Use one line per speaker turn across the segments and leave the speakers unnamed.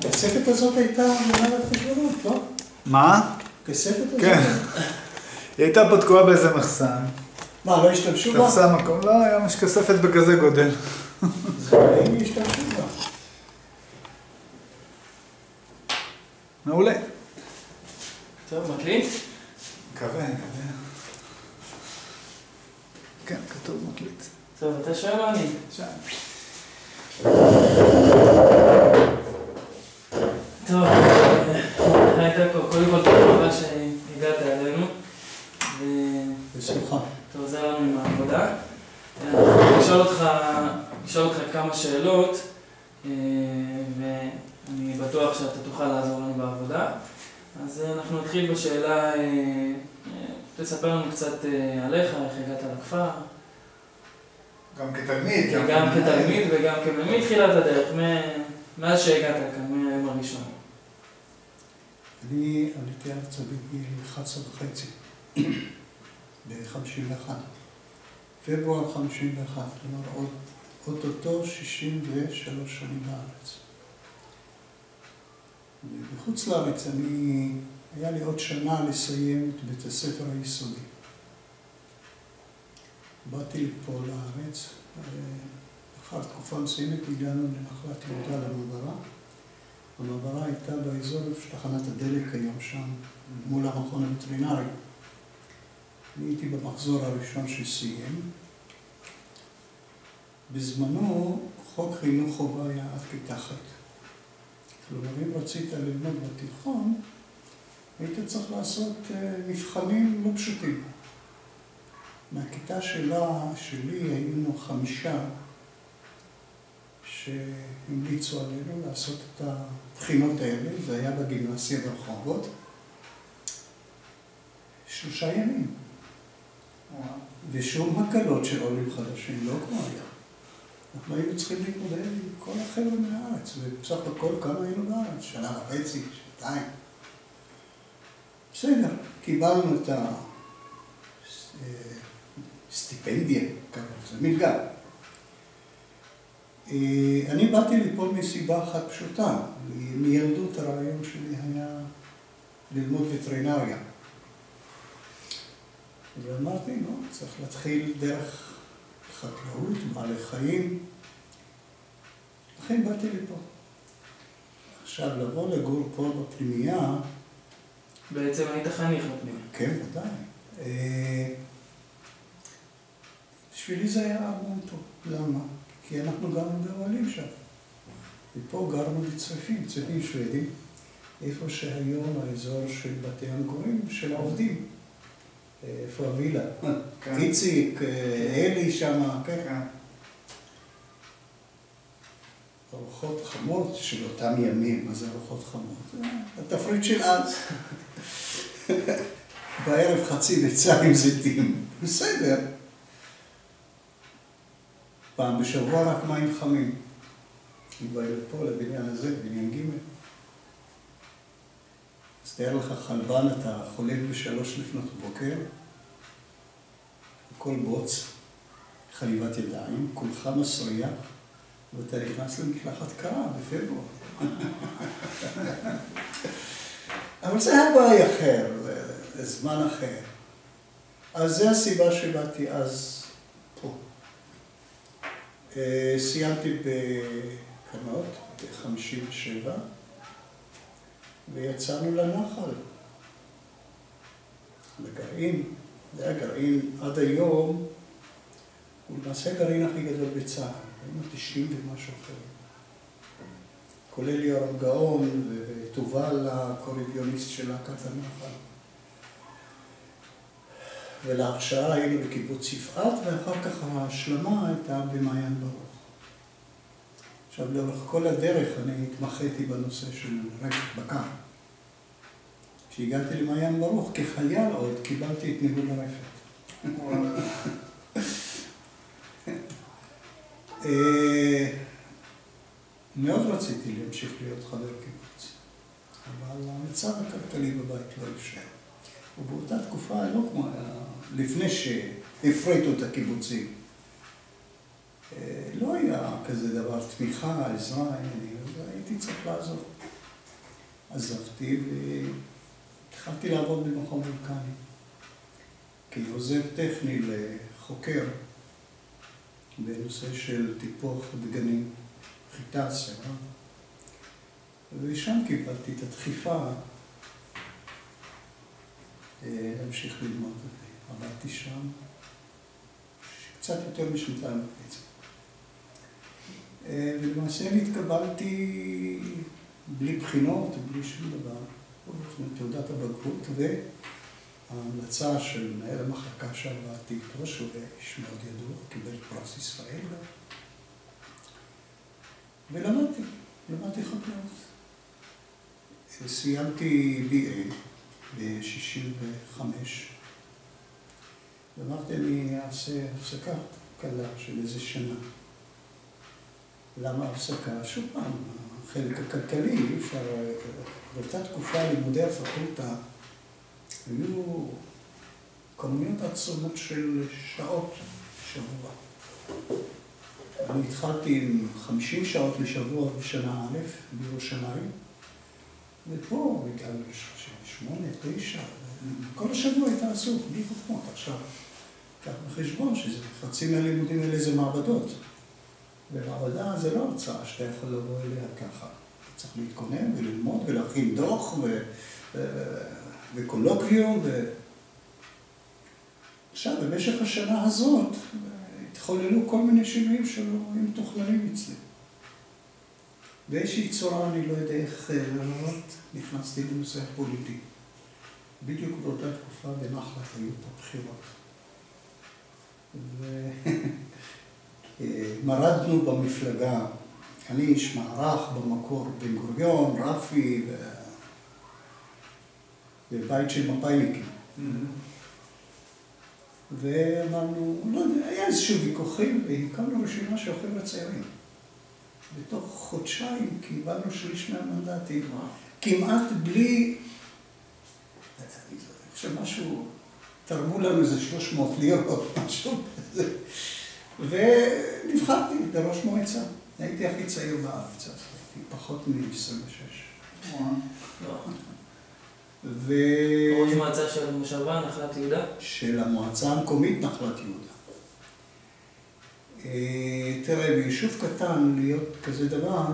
הכספת הזאת הייתה מנהל החשבונות, לא?
מה?
הכספת הזאת?
כן. היא הייתה פה תקועה באיזה מחסן.
מה, לא השתמשו בה?
תפסה מקום, לא, היום יש כספת בכזה גודל.
האם השתמשו בה?
מעולה.
טוב, מקליט?
מקווה. כן, כתוב מקליט.
טוב, אתה שואל או אני?
שם.
טוב, הייתה פה, קודם כל תודה רבה שהגעת אלינו.
בשמחה.
אתה עוזר לנו עם העבודה. אני אשאל אותך כמה שאלות, ואני בטוח שאתה תוכל לעזור לנו בעבודה. אז אנחנו נתחיל בשאלה, תספר לנו קצת עליך, איך הגעת לכפר.
גם כתלמיד.
גם כתלמיד וגם מתחילת הדרך, מאז שהגעת כאן, מהיום הראשון.
אני עליתי ארצה בגיל 11.5, ב-51. פברואר 51, כלומר אוטוטו 63 שנים בארץ. בחוץ לארץ היה לי עוד שנה לסיים את בית הספר היסודי. באתי לפה לארץ, אחר תקופה מסוימת הגענו לנחלת יהודה למעברה. המעברה הייתה באזור תחנת הדלק היום שם, מול המכון הווטרינרי. אני הייתי במחזור הראשון שסיים. בזמנו חוק חינוך חובה היה עד כיתה ח'. כלומר, אם רצית ללמוד בתיכון, היית צריך לעשות מבחנים לא פשוטים. מהכיתה שלי היינו 5 שהמליצו עלינו לעשות את הבחינות האלה, זה היה בגימנסיה ברחובות. 3 ימים. ושום הקלות של עולים חדשים, לא כמו היה. אנחנו היינו צריכים להתמודד עם כל החבר'ה מהארץ, ובסך הכל כמה היינו בארץ, 1.5 שנה, 2. בסדר, קיבלנו את הסטיפנדיה, זה מלגה. אני באתי לפה מסיבה אחת פשוטה, מילדות הרעיון שלי היה ללמוד וטרינריה. ואמרתי, לא, צריך להתחיל דרך חקלאות, בעלי חיים. לכן באתי לפה. עכשיו, לבוא לגור פה בפנימייה...
בעצם היית חניך בפנימייה.
כן, ודאי. בשבילי זה היה המון טוב. למה? כי אנחנו גרנו באוהלים שם. ופה גרנו בצריפים, צריפים שוודים, איפה שהיום האזור של בתי המגורים של העובדים. איפה הווילה? איציק, אלי שם, כן. ארוחות חמות של אותם ימים, מה זה ארוחות חמות? התפריט של אז. בערב חצי ביצה עם זיתים. בסדר. פעם בשבוע רק מים חמים. אני בא לפה לבניין הזה, בניין ג'. אז תאר לך חלבן, אתה חולק ב3 לפנות בוקר, הכל בוץ, חליבת ידיים, כולך מסריח, ואתה נכנס למקלחת קרה בפברואר. אבל זה היה בעי אחר, זה זמן אחר. אז זו הסיבה שבאתי אז פה. סיימתי בקנות, ב-57, ויצאנו לנחל, לגרעין. זה היה גרעין עד היום, הוא למעשה הגרעין הכי גדול בצה"ל, היינו 90 ומשהו אחר. כולל יורם גאון ותובל הקורידיוניסט של להקת הנחל. ולהכשרה היינו בקיבוץ יפעת, ואחר כך ההשלמה הייתה במעיין ברוך. עכשיו, לאורך כל הדרך אני התמחיתי בנושא של רפת בקר. כשהגעתי למעיין ברוך, כחייל עוד, קיבלתי את ניהול הרפת. מאוד רציתי להמשיך להיות חבר קיבוץ, אבל המצב הכלכלי בבית לא אפשר. ובאותה תקופה, לא כמו לפני שהפריטו את הקיבוצים, לא היה כזה דבר, תמיכה, עזרה, הייתי צריך לעזור. עזבתי והתחלתי לעבוד במכון וולקני. כעוזר טכני לחוקר בנושא של טיפוח דגנים, חיטה, שיער. ושם קיבלתי את הדחיפה להמשיך ללמוד. עבדתי שם קצת יותר משנתיים וחצי. ולמעשה התקבלתי בלי בחינות, בלי שום דבר, תעודת הבגרות, וההמלצה של מנהל המחלקה שעבדתי איתו, שהוא איש מאוד ידוע, קיבל פרס ישראל. ולמדתי חקלאות. סיימתי BA ב-65. ואמרתי, אני אעשה הפסקה קלה של איזה שנה. למה הפסקה? שוב פעם, החלק הכלכלי, אי אפשר... באותה תקופה לימודי הפקולטה היו כמויות עצומות של שעות שבוע. אני התחלתי עם 50 שעות לשבוע בשנה א' בירושלים, ופה הגענו ל-8, 9, כל השבוע הייתה עסוק, בלי חוכמות. עכשיו, כך בחשבון שזה חצי מהלימודים האלה זה מעבדות. ומעבדה זה לא הרצאה שאתה יכול לבוא אליה ככה. צריך להתכונן וללמוד ולהכין דוח וקולוקוויום. עכשיו, במשך השנה הזאת התחוללו כל מיני שינויים שלא היו מתוכננים אצלי. באיזושהי צורה, אני לא יודע איך נכנסתי לנושא הפוליטי. בדיוק באותה תקופה בנחלת היו פה בחירות. ומרדנו במפלגה, אני איש מערך במקור, בן גוריון, רפי, בבית של מפאיניקים. ואמרנו, לא יודע, היה איזשהו ויכוחים, והקמנו רשימה של חבר'ה צעירים. בתוך חודשיים קיבלנו שליש מהמנדטים, כמעט בלי, משהו, תרמו לנו איזה 300 לירות, משהו כזה. ונבחרתי בראש מועצה. הייתי הכי צעיר בארץ, אז הייתי פחות מ-26.
ראש מועצה של מושבה, נחלת יהודה?
של המועצה המקומית נחלת יהודה. תראה, ביישוב קטן להיות כזה דבר,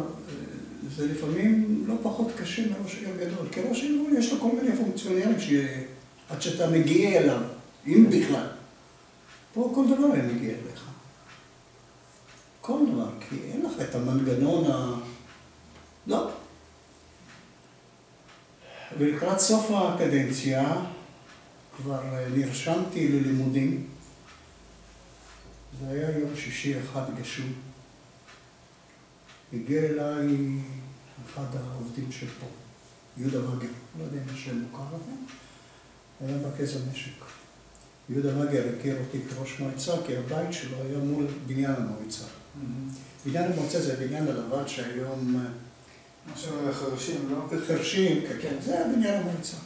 זה לפעמים לא פחות קשה מראש עיר גדול. כי ראש עיר יש לו כל מיני פונקציונרים עד שאתה מגיע אליו, אם בכלל. פה כל דבר היה מגיע אליך. כל דבר, כי אין לך את המנגנון לא. ולקראת סוף הקדנציה כבר נרשמתי ללימודים. זה היה יום שישי אחד גשום. הגיע אליי אחד העובדים של פה, יהודה וגר, לא יודע אם השם מוכר לכם, היה מרכז המשק. יהודה וגר הכיר אותי כראש מועצה, כי הבית שלו היה מול בניין המועצה. בניין המועצה זה בניין הלבן שהיום...
משהו חרשים, לא?
חרשים, כן, זה היה בניין המועצה.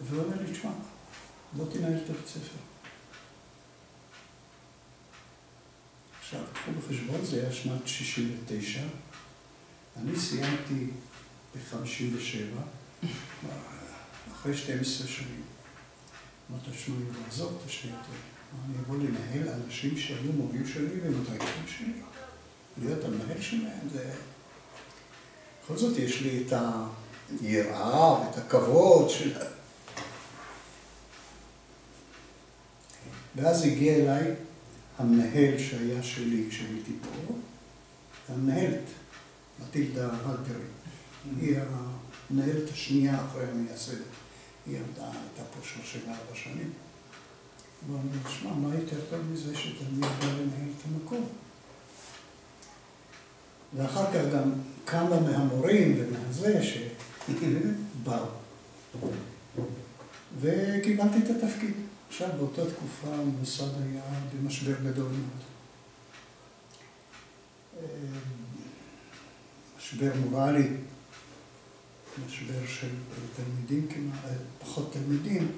והוא אומר לי, תשמע, בוא תנהל את הבית ספר. עכשיו, תקחו בחשבון, זה היה שנת 69. אני סיימתי ב-57, אחרי 12 שנים. אמרתי, תשמע, אני לא אעזוב את השניות האלה. אני אבוא לנהל אנשים שהיו מורים שלי ומתייקים שלי. להיות המנהל שלהם, זה... בכל זאת יש לי את היראה ואת הכבוד של... ואז הגיע אליי המנהל שהיה שלי כשהייתי פה, המנהלת, מטילדה הלפרין. היא המנהלת השנייה אחרי המייסדת. היא הייתה פה 34 שנים. ואני אשמע, מה יותר טוב מזה שתמיד בא לנהל את המקום? ואחר כך גם כמה מהמורים ומהזה שבאו. וקיבלתי את התפקיד. עכשיו, באותה תקופה המוסד היה במשבר גדול מאוד. משבר מורלי, משבר של תלמידים כמעט, פחות תלמידים.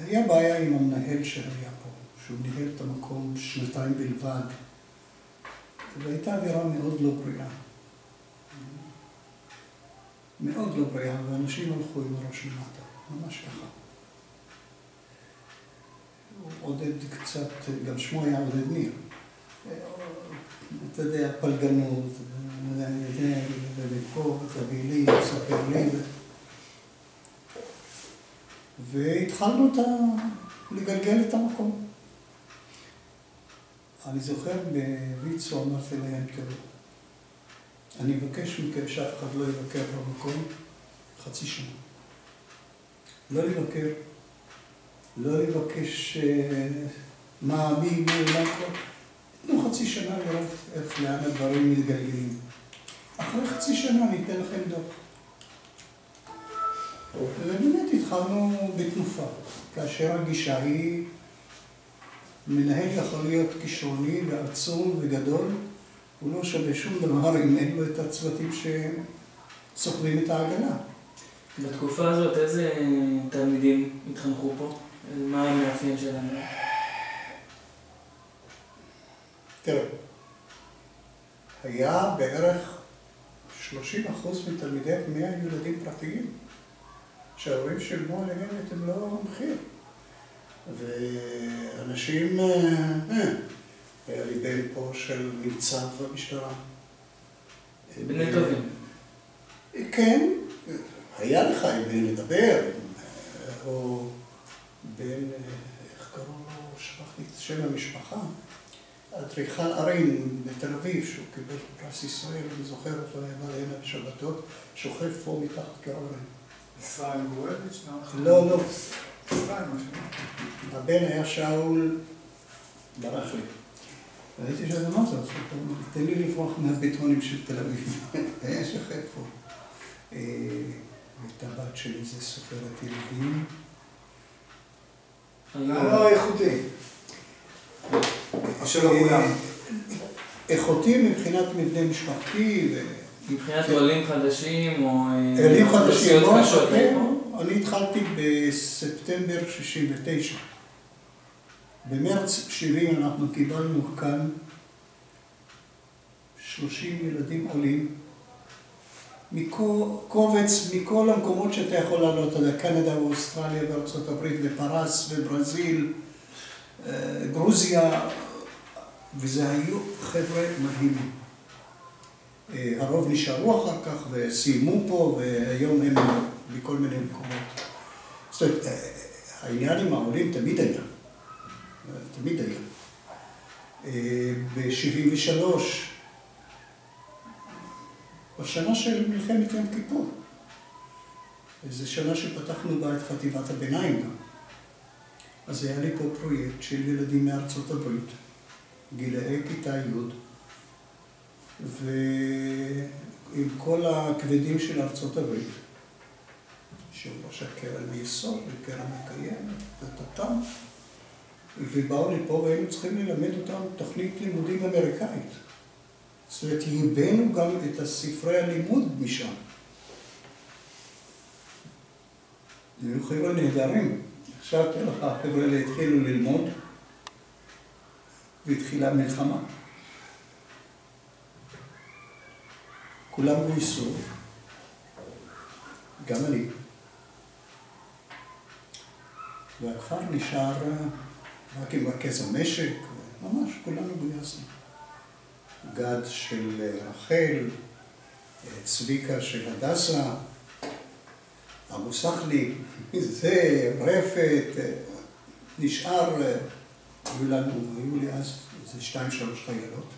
היה בעיה עם המנהל שהיה פה, שהוא ניהל את המקום 2 בלבד. והייתה אווירה מאוד לא בריאה. מאוד לא בריאה, ואנשים הלכו עם הראש למטה, ממש ככה. עודד קצת, גם שמו היה עודד ניר. אתה יודע, פלגנות, ופה, תביא לי, תספר לי. והתחלנו לגלגל את המקום. אני זוכר בוויצו אמרתי להם, תראו, אני מבקש מכם שאף אחד לא יבקר במקום חצי שנה. לא לבקר, לא לבקש מה, מי, מה כבר. תנו חצי שנה לראות איך לאן הדברים מתגלגלים. אחרי חצי שנה אני אתן לכם דוח. ובאמת התחלנו בתנופה, כאשר הגישה היא מנהל יכול להיות כישרוני ועצום וגדול, הוא לא שווה שום דבר אם אין לו את הצוותים שסוחבים את העגלה.
בתקופה הזאת איזה תלמידים התחנכו פה? מה המאפיין שלהם?
תראה, היה בערך 30% מתלמידי הפנימיה ילדים פרטיים, שההורים שילמו עליהם את מלוא המחיר. ואנשים, היה לי בן פה של ניצב במשטרה.
בני טובים.
כן, היה לך עם בן לדבר, או בן, איך קראו לו, שכחתי את שם המשפחה, אדריכל ערים בתל אביב, שהוא קיבל פרס ישראל, אני זוכר אותו, היה בא הנה בשבתות, שוכב פה מתחת כעורם.
ישראל גורביץ'?
לא, לא.
ישראל, משהו.
הבן היה שאול ברח לי. ראיתי שזה מה זה, תן לי לברוח מהבטונים של תל אביב. היה שוכב פה. את הבת שלי זה סופרת ילדים.
לא, איכותי. או שלא כולם.
איכותי מבחינת מבנה משפחתי.
מבחינת עולים חדשים או...
עולים חדשים,
לא,
אני התחלתי בספטמבר 69. במרץ 70 אנחנו קיבלנו כאן 30 ילדים עולים, קובץ מכל המקומות שאתה יכול לעלות, קנדה ואוסטרליה וארצות הברית ופרס וברזיל, גרוזיה, וזה היו חבר'ה מדהימים. הרוב נשארו אחר כך וסיימו פה, והיום הם בכל מיני מקומות. זאת אומרת, העניין עם העולים תמיד היה. תמיד היה. ב-73, בשנה של מלחמת יום כיפור, זו שנה שפתחנו בה את חטיבת הביניים גם. אז היה לי פה פרויקט של ילדים מארצות הברית, גילאי כיתה י', ועם כל הכבדים של ארצות הברית, שהוא ראש הקרן היסוד וקרן מקיימת, וטטם, ובאו לפה והיינו צריכים ללמד אותם תוכנית לימודים אמריקאית. זאת אומרת, הבאנו גם את הספרי הלימוד משם. היו חבר'ה נהדרים. עכשיו לך, החבר'ה האלה התחילו ללמוד, והתחילה מלחמה. כולם גויסו, גם אני. והכפר נשאר רק עם רכז המשק, ממש כולנו גויסנו. גד של רחל, צביקה של הדסה, אבו סחלי, זה, רפת, נשאר, היו לי אז איזה 2-3 חיילות,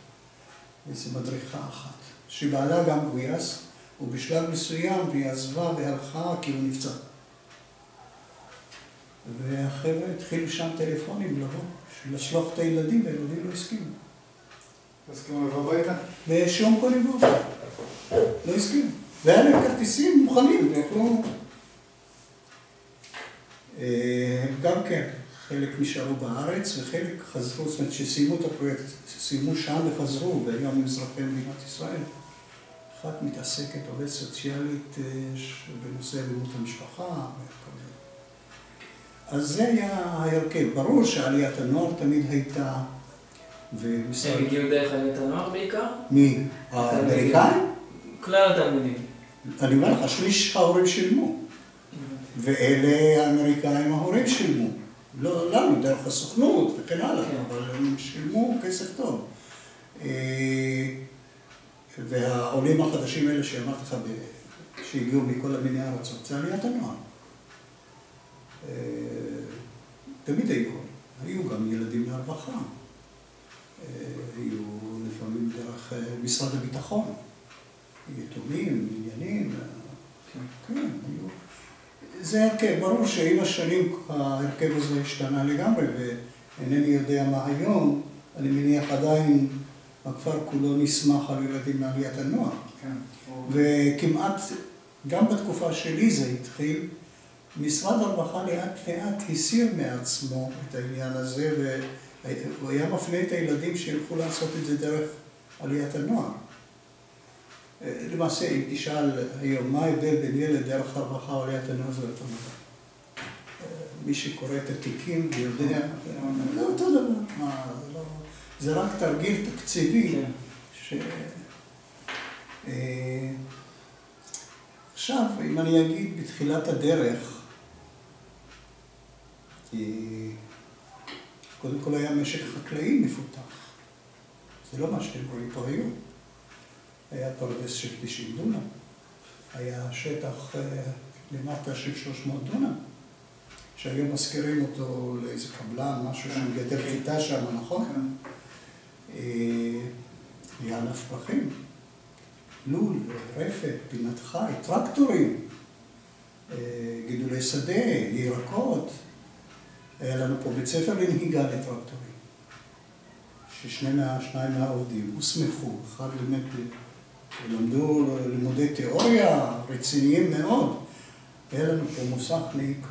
ואיזו מדריכה אחת, שבעלה גם גויס, ובשלב מסוים היא עזבה והלכה כי הוא נפצע. והחבר'ה התחילו שם טלפונים לבוא, לשלוח את הילדים, והילדים לא הסכימו.
לא הסכימו לבוא הביתה?
בשום כל לבוא. לא הסכימו. והיה להם כרטיסים מוכנים, ויכולו... הם גם כן, חלק נשארו בארץ וחלק חזרו, זאת אומרת שסיימו את הפרויקט, סיימו שם וחזרו, והיום הם אזרחי מדינת ישראל. אחת מתעסקת, עובדת סוציאלית בנושא אלימות המשפחה. אז זה היה ההרכב. ברור שעליית הנוער תמיד הייתה,
הם הגיעו דרך עליית הנוער בעיקר?
מי? האמריקאים?
כלל התלמידים.
אני אומר לך, שליש ההורים שילמו. ואלה האמריקאים ההורים שילמו. לא לנו, דרך הסוכנות וכן הלאה, אבל הם שילמו כסף טוב. והעולים החדשים האלה שאמרתי לך, שהגיעו מכל מיני ארצות, זה עליית הנוער. תמיד היו גם ילדים מהרווחה. היו לפעמים דרך משרד הביטחון, יתומים, עניינים, כן, היו. זה הרכב, ברור שעם השנים ההרכב הזה השתנה לגמרי, ואינני יודע מה היום, אני מניח עדיין הכפר כולו נסמך על ילדים מעליית הנוער. וכמעט, גם בתקופה שלי זה התחיל, משרד הרווחה לאט לאט הסיר מעצמו את העניין הזה, והוא היה מפנה את הילדים שילכו לעשות את זה דרך עליית הנוער. למעשה, אם תשאל היום מה ההבדל בין ילד דרך הרווחה או עליית הנוער, זה אותו דבר. מי שקורא את התיקים ויודע, זה אותו דבר. זה רק תרגיל תקציבי. עכשיו, אם אני אגיד בתחילת הדרך, קודם כל היה משק חקלאי מפותח. זה לא מה שאתם רואים פה היום. היה פרדס של 90 דונם. היה שטח למטה של 300 דונם, שהיום מזכירים אותו לאיזה קבלן, משהו שגדל חיטה שם, נכון? היה ענף פרחים, לול, רפת, פינת חי, טרקטורים, גידולי שדה, ירקות. היה לנו פה בית ספר לנהיגה לטרקטורים, ששניים מהעובדים הוסמכו, אחד למדו לימודי תיאוריה רציניים מאוד. היה לנו פה מוסכניק,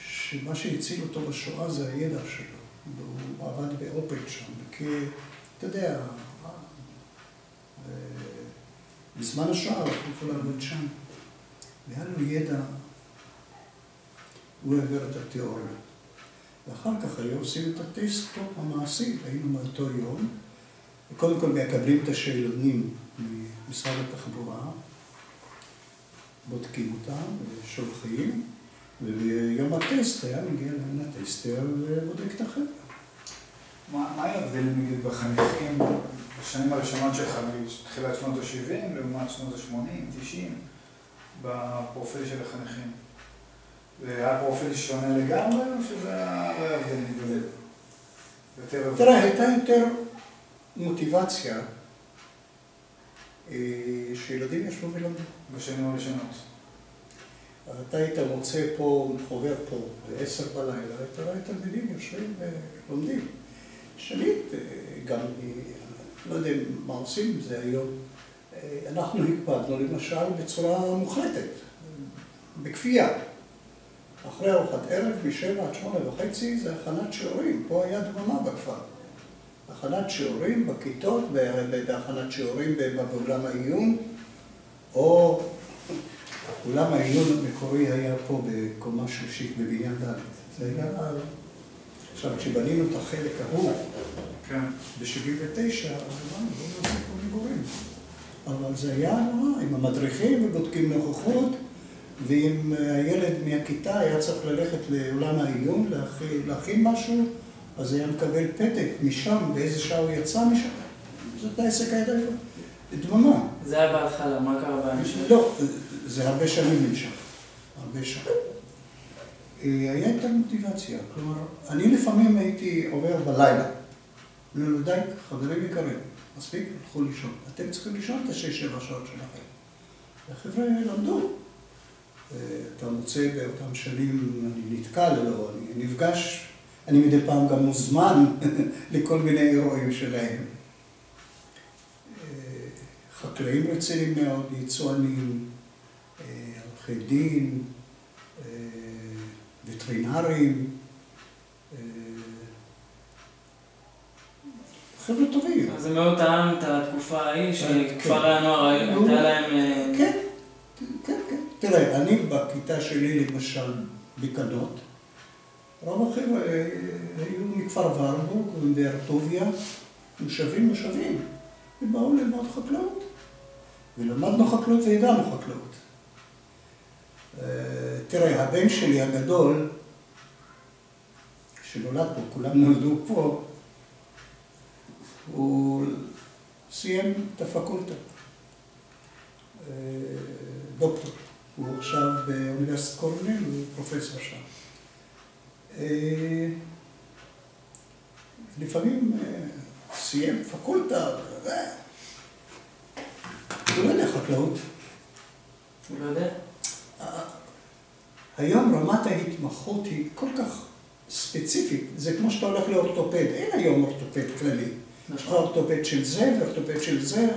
שמה שהציל אותו בשואה זה הידע שלו. הוא עבד באופל שם, כי, אתה יודע, בזמן השואה הוא יכול לעבוד שם. והיה לו ידע, הוא העבר את התיאוריה. ואחר כך היו עושים את הטסט פה המעשי, היינו מאותו יום. קודם כל מקבלים את השאלונים ממשרד התחבורה, בודקים אותם ושולחים, וביום הטסט היה מגיע להם הטסטר ובודק את החבר'ה.
מה ההבדל נגיד בחניכים בשנים הראשונות שלך, מתחילת שנות ה-70 לעומת שנות ה-80, 90, בפרופיל של החניכים? זה היה פרופיל שונה לגמרי או שזה היה הבדל נגדל?
תראה, הייתה יותר מוטיבציה שילדים ישבו ולמדו.
בשנים הראשונות.
אתה היית מוצא פה, חובר פה, ב-10 בלילה, אתה רואה תלמידים יושבים ולומדים. שנית, גם, לא יודע מה עושים עם זה היום, אנחנו הקפדנו למשל בצורה מוחלטת, בכפייה. אחרי ארוחת ערב, מ-7 עד 8:30, זה הכנת שיעורים. פה היה דממה בכפר. הכנת שיעורים בכיתות, בהכנת שיעורים באולם העיון, או אולם העיון המקורי היה פה בקומה שלישית בבניין ד'. זה היה על... עכשיו, כשבנינו את החלק ההוא, ב-79, אמרנו, לא נעשה פה מגורים. אבל זה היה נורא, עם המדריכים ובודקים נוכחות, ואם הילד מהכיתה היה צריך ללכת לעולם העיון, להכין משהו, אז היה מקבל פתק משם, באיזה שעה הוא יצא משם. זאת העסק הידע איפה. דממה.
זה היה בהתחלה, מה קרה בהמשך?
לא, זה הרבה שנים נמשך. הרבה שנים. היה את המוטיבציה. כלומר, אני לפעמים הייתי עובר בלילה. לא די, חברים יקרים, מספיק, הלכו לישון. אתם צריכים לישון את 6-7 שעות שלכם. והחבר'ה למדו. אתה מוצא באותם שנים, אני נתקל, לא, אני נפגש, אני מדי פעם גם מוזמן לכל מיני אירועים שלהם. חקלאים רציניים מאוד, יצואנים, עורכי דין, וטרינרים, חבר'ה טובים.
אז זה מאוד טעם את התקופה ההיא, שכפרי הנוער הייתה להם...
כן, כן, כן. תראה, אני בכיתה שלי למשל בקנות, רוב החבר'ה היו מכפר ורבורג ומבאר טוביה, מושבים, ובאו ללמוד חקלאות. ולמדנו חקלאות וידענו חקלאות. תראה, הבן שלי הגדול, שנולד פה, כולם נולדו פה, הוא סיים את הפקולטה, דוקטור. הוא עכשיו באוניברסיטת קורנל, הוא פרופסור שם. לפעמים סיים פקולטה, הוא לא יודע חקלאות.
הוא לא יודע?
היום רמת ההתמחות היא כל כך ספציפית. זה כמו שאתה הולך לאורתופד. אין היום אורתופד כללי. יש לך אורתופד של זה ואורתופד של זה.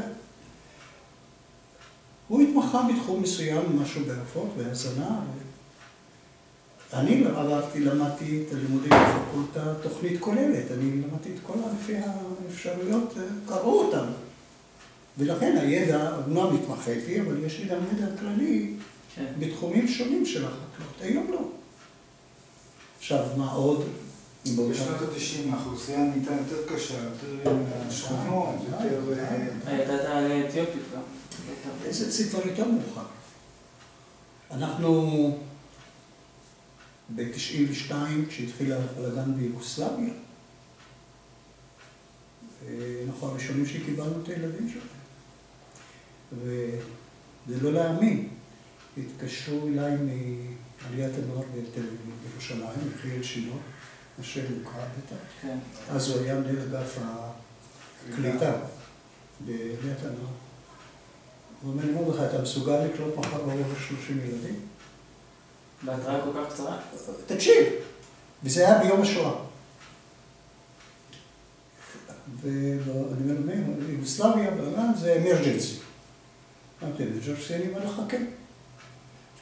הוא התמחה בתחום מסוים, משהו בעפות, בהזנה. אני למדתי את הלימודים בפקולטה תוכנית כוללת. אני למדתי את כל ענפי האפשרויות, קראו אותם. ולכן הידע, אומנם התמחיתי, אבל יש לי גם ידע כללי בתחומים שונים של החקלאות. היום לא. עכשיו, מה עוד?
בשנות ה-90 האוכלוסייה נהייתה יותר קשה, יותר שכונות, יותר...
הייתה אתיופית גם.
זה כבר יותר מאוחר. אנחנו ב-92, כשהתחיל הבלגן ביוגוסלביה, אנחנו הראשונים שקיבלנו את הילדים שלהם. וזה לא להאמין. התקשרו אליי מעליית הנוער בתל אביב, בירושלים, יחיאל שילה, אשר מוכר בטח. אז הוא היה מנהל אגף הקליטה בעליית הנוער. הוא אומר, אני אומר לך, אתה מסוגל לקלוט מחר בבוקר 30 ילדים?
בהתראה כל כך קצרה?
תקשיב, וזה היה ביום השואה. ואני אומר, יוגוסלביה, זה אמרג'נסי. אמרתי, אמרג'נסי, אני אומר לך, כן.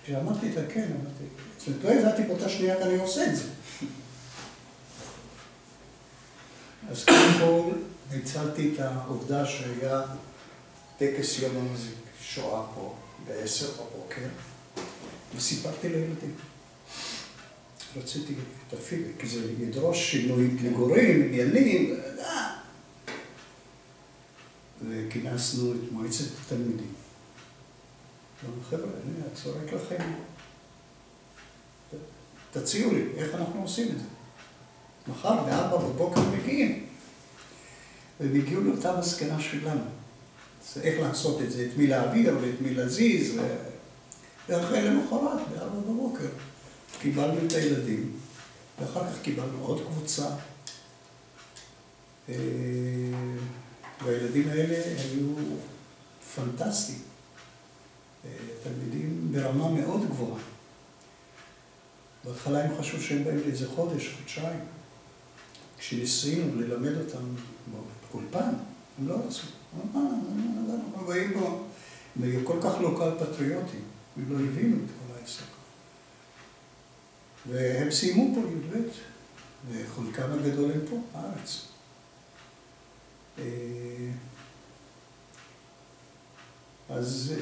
כשאמרתי את הכן, אמרתי, זאת אומרת, לא ידעתי באותה שנייה כי אני עושה את זה. אז קודם כל, הצלתי את העובדה שהיה טקס יום שואה פה, ב-10 בבוקר, וסיפרתי לילדים. רציתי את הפידבק, כי זה ידרוש שינוי מגורים, עניינים, וכינסנו את מועצת התלמידים. חבר'ה, אני אצורק לכם. תציעו לי, איך אנחנו עושים את זה? מחר ב-4 בבוקר מגיעים. והם הגיעו לאותה מסקנה שלנו. זה איך לעשות את זה, את מי להעביר ואת מי להזיז. ואחרי למחרת, ב-4 בבוקר, קיבלנו את הילדים, ואחר כך קיבלנו עוד קבוצה. והילדים האלה היו פנטסטיים. תלמידים ברמה מאוד גבוהה. בהתחלה הם חשבו שהם באים לאיזה חודש, חודשיים. כשניסינו ללמד אותם באולפן, הם לא רצו. אנחנו באים בו, הם היו כל כך לוקל פטריוטים, הם לא הבינו את כל העסק. והם סיימו פה י"ב, וחלקם הגדול הם פה, בארץ. אז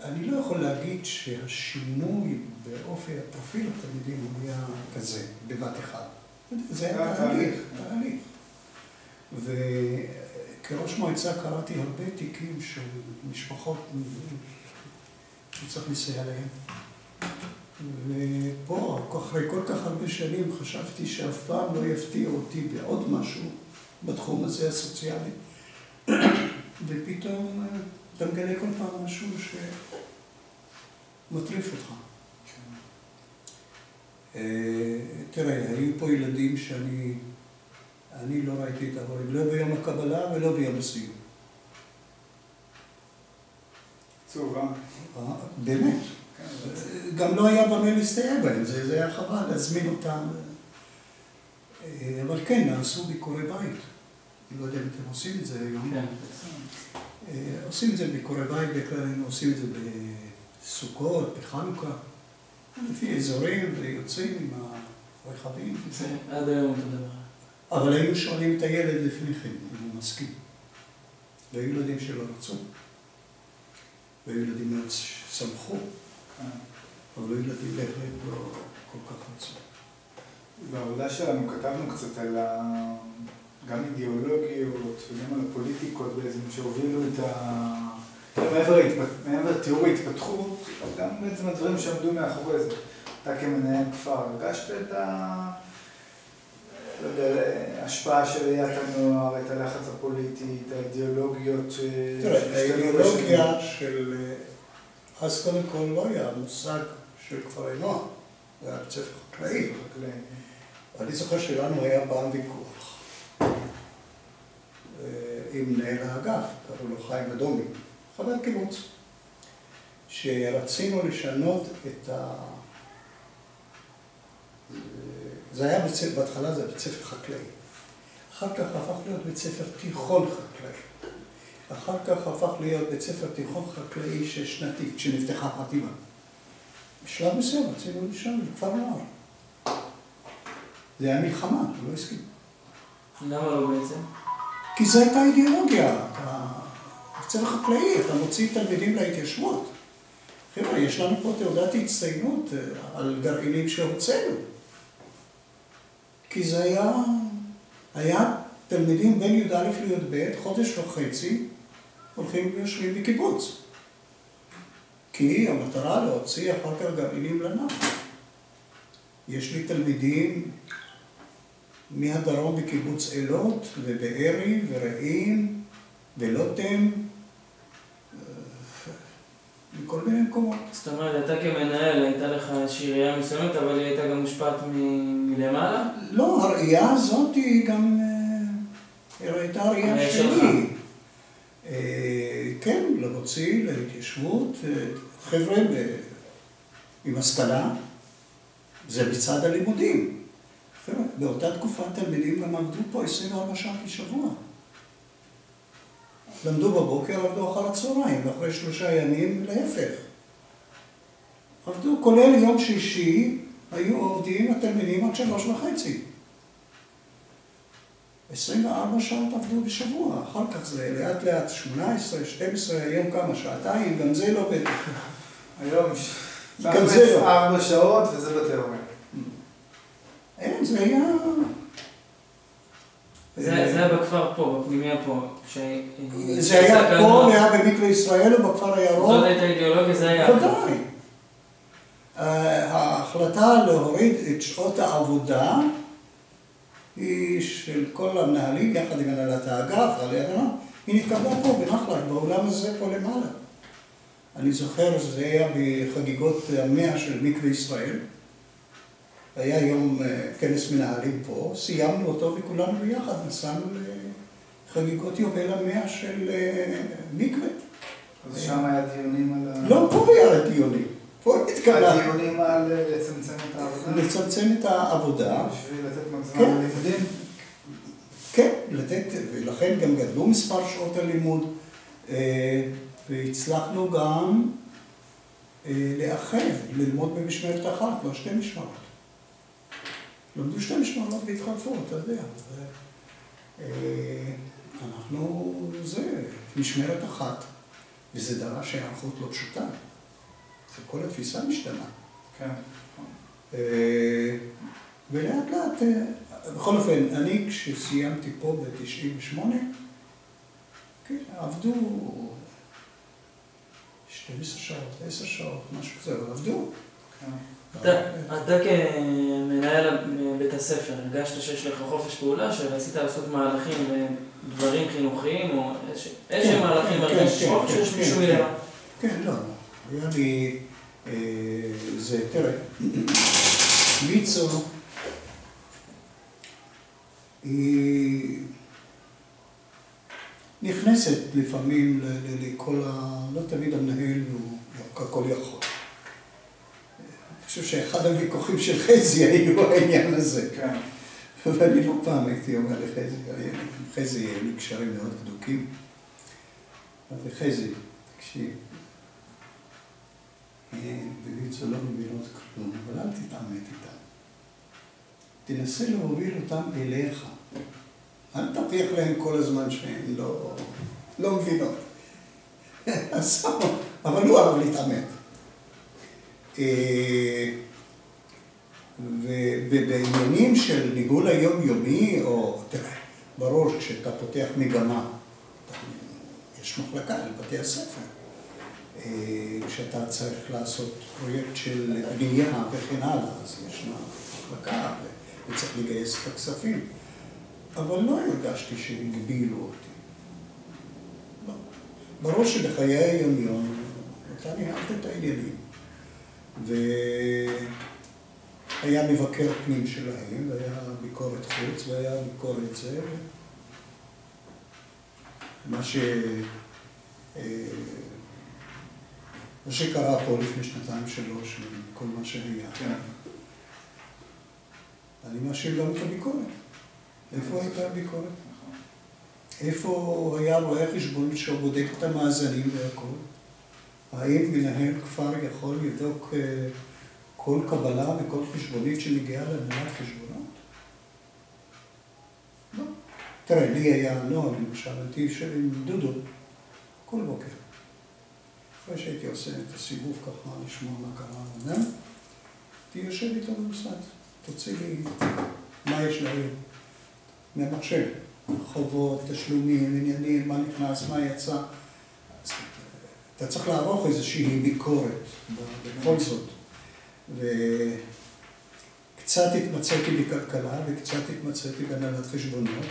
אני לא יכול להגיד שהשינוי באופי הפרופיל התלמידים הוא היה כזה, בבת אחד. זה היה תהליך. וכראש מועצה קראתי הרבה תיקים של משפחות שצריך לסייע להם. ופה, אחרי כל כך הרבה שנים, חשבתי שאף פעם לא יפתיע אותי בעוד משהו בתחום הזה הסוציאלי. ופתאום אתה מגלה כל פעם משהו שמטריף אותך. תראה, היו פה ילדים שאני לא ראיתי את ההורים, לא ביום הקבלה ולא ביום הסיום.
עצוב,
באמת. גם לא היה במה להסתייע בהם, זה היה חבל להזמין אותם. אבל כן, נעשו ביקורי בית. אני לא יודע אם אתם עושים את זה היום. עושים את זה ביקורי בית, בכלל היינו עושים את זה בסוכות, בחנוכה, לפי אזורים ויוצאים עם הרכבים.
עד היום אתה מדבר. אבל
היינו שואלים את הילד לפני כן, אם הוא מסכים. והיו ילדים שלא רצו. והיו ילדים מאוד שמחו. אבל ילדים בהחלט לא כל כך רצו.
בעבודה שלנו כתבנו קצת על גם אידיאולוגיות וגם על הפוליטיקה. הפוליטיקות בעצם שהובילו את מעבר תיאור ההתפתחות, גם בעצם הדברים שעמדו מאחורי זה. אתה כמנהל כפר, הרגשת את ההשפעה של עליית הנוער, את הלחץ הפוליטי, את האידיאולוגיות
תראה, האידיאולוגיה של... אז קודם כל לא היה מושג של כפרי נוער, זה היה בית ספר חקלאי. אני זוכר שלנו היה פעם ויכוח עם מנהל האגף, קראו לו חיים אדומי, חבר קיבוץ, שרצינו לשנות את זה היה בהתחלה זה בית ספר חקלאי. אחר כך הפך להיות בית ספר תיכון חקלאי. אחר כך הפך להיות בית ספר תיכון חקלאי שנתי, כשנפתחה חטיבה. בשלב מסוים רצינו לשנות לכפר נוער. זה היה מלחמה, הוא לא הסכים.
למה לא בעצם?
כי זו הייתה אידיאולוגיה. בית ספר חקלאי, אתה מוציא תלמידים להתיישבות. חבר'ה, יש לנו פה תעודת הצטיינות על גרעינים שהוצאנו. כי זה היה תלמידים בין י"א לי"ב, חודש וחצי, הולכים ויושבים בקיבוץ. כי המטרה להוציא אחר כך גרעינים לנחל. יש לי תלמידים מהדרום בקיבוץ אילות, ובארי, ורעים, ולוטם, מכל מיני מקומות.
זאת אומרת, אתה כמנהל, הייתה לך איזושהי ראייה מסוימת, אבל היא הייתה גם מושפעת מלמעלה?
לא, הראייה הזאת היא גם... הייתה ראייה שלי. כן, להוציא להתיישבות, חבר'ה עם השכלה, זה בצד הלימודים. חבר'ה, באותה תקופה תלמידים גם עבדו פה 24 שעות בשבוע. למדו בבוקר, עבדו אחר הצהריים, ואחרי 3 ימים להפך. עבדו, כולל יום שישי, היו עובדים התלמידים עד 3:30. 24 שעות עבדו בשבוע, אחר כך זה לאט לאט 18, 12, היום כמה שעתיים, גם זה לא בטח.
היום
גם זה לא.
4 שעות וזה בתיאוריה.
אין, זה היה...
זה היה בכפר פה, בפנימיה פה.
זה היה פה, זה היה במקווה ישראל ובכפר הירוק.
זאת הייתה אידיאולוגיה, זה היה...
ודאי. ההחלטה להוריד את שעות העבודה היא של כל המנהלים, יחד עם הנהלת האגף, היא נתקבלה פה בנחלת, באולם הזה פה למעלה. אני זוכר, זה היה בחגיגות 100 של מקווה ישראל. היה יום כנס מנהלים פה, סיימנו אותו וכולנו ביחד, נסענו לחגיגות יובל 100 של מקווה.
אז שם היה דיונים על...
לא, פה היה דיונים. פה התקבלה.
הדיונים על לצמצם את העבודה?
לצמצם את העבודה.
בשביל לתת מגזר ללימודים?
כן, לתת, ולכן גם גדלו מספר שעות הלימוד, והצלחנו גם לאחד, ללמוד במשמרת אחת, לא 2 משמרות. למדו 2 משמרות והתחלפו, אתה יודע. אנחנו, זה משמרת אחת, וזה דרש היערכות לא פשוטה. כל התפיסה משתנה.
כן.
ולאט לאט, בכל אופן, אני כשסיימתי פה ב-98, עבדו 12 שעות, 10 שעות, משהו כזה, אבל עבדו.
אתה כמנהל בית הספר, הרגשת שיש לך חופש פעולה, שרצית לעשות מהלכים ודברים חינוכיים, או איזה מהלכים הרגשת חופש, שיש מישהו מלמה?
כן, לא. היה לי, זה, תראה, ויצו, היא נכנסת לפעמים לכל לא תמיד המנהל הוא הכל יכול. אני חושב שאחד הוויכוחים של חזי היו העניין הזה.
כן.
ואני לא פעם הייתי אומר לחזי, חזי היו לי קשרים מאוד גדוקים. אבל חזי, תקשיב, בוויצו לא מבינות כלום, אבל אל תתעמת איתם. תנסה להוביל אותם אליך. אל תפיח להם כל הזמן שהן לא מבינות. אבל הוא אהב להתעמת. ובעניינים של ניהול היומיומי, או תראה, ברור כשאתה פותח מגמה, יש מחלקה לבתי הספר. כשאתה צריך לעשות פרויקט של בנייה וכן הלאה, אז יש מחלקה וצריך לגייס את הכספים. אבל לא הרגשתי שהגבילו אותי. לא. ברור שבחיי היום-יום, אתה ניהלת את העניינים. והיה מבקר פנים שלהם, והיה ביקורת חוץ, והיה ביקורת זה. מה שקרה פה לפני 2-3, כל מה שהיה.
כן.
אני מאשים גם את הביקורת. איפה הייתה הביקורת? איפה היה רואה חשבון שבודק את המאזנים והכל? האם מנהל כפר יכול לבדוק כל קבלה וכל חשבונית שמגיעה להנהלת חשבונות? לא. תראה, לי היה נוהל, למשל, הייתי יושב עם דודו כל בוקר. אחרי שהייתי עושה את הסיבוב ככה, לשמוע מה קרה, הייתי יושב איתו במשרד. תוציא לי מה יש להם מהמחשב, חובות, תשלומים, עניינים, מה נכנס, מה יצא. אתה צריך לערוך איזושהי ביקורת בכל זאת. וקצת התמצאתי בכלכלה וקצת התמצאתי בהנהלת חשבונות.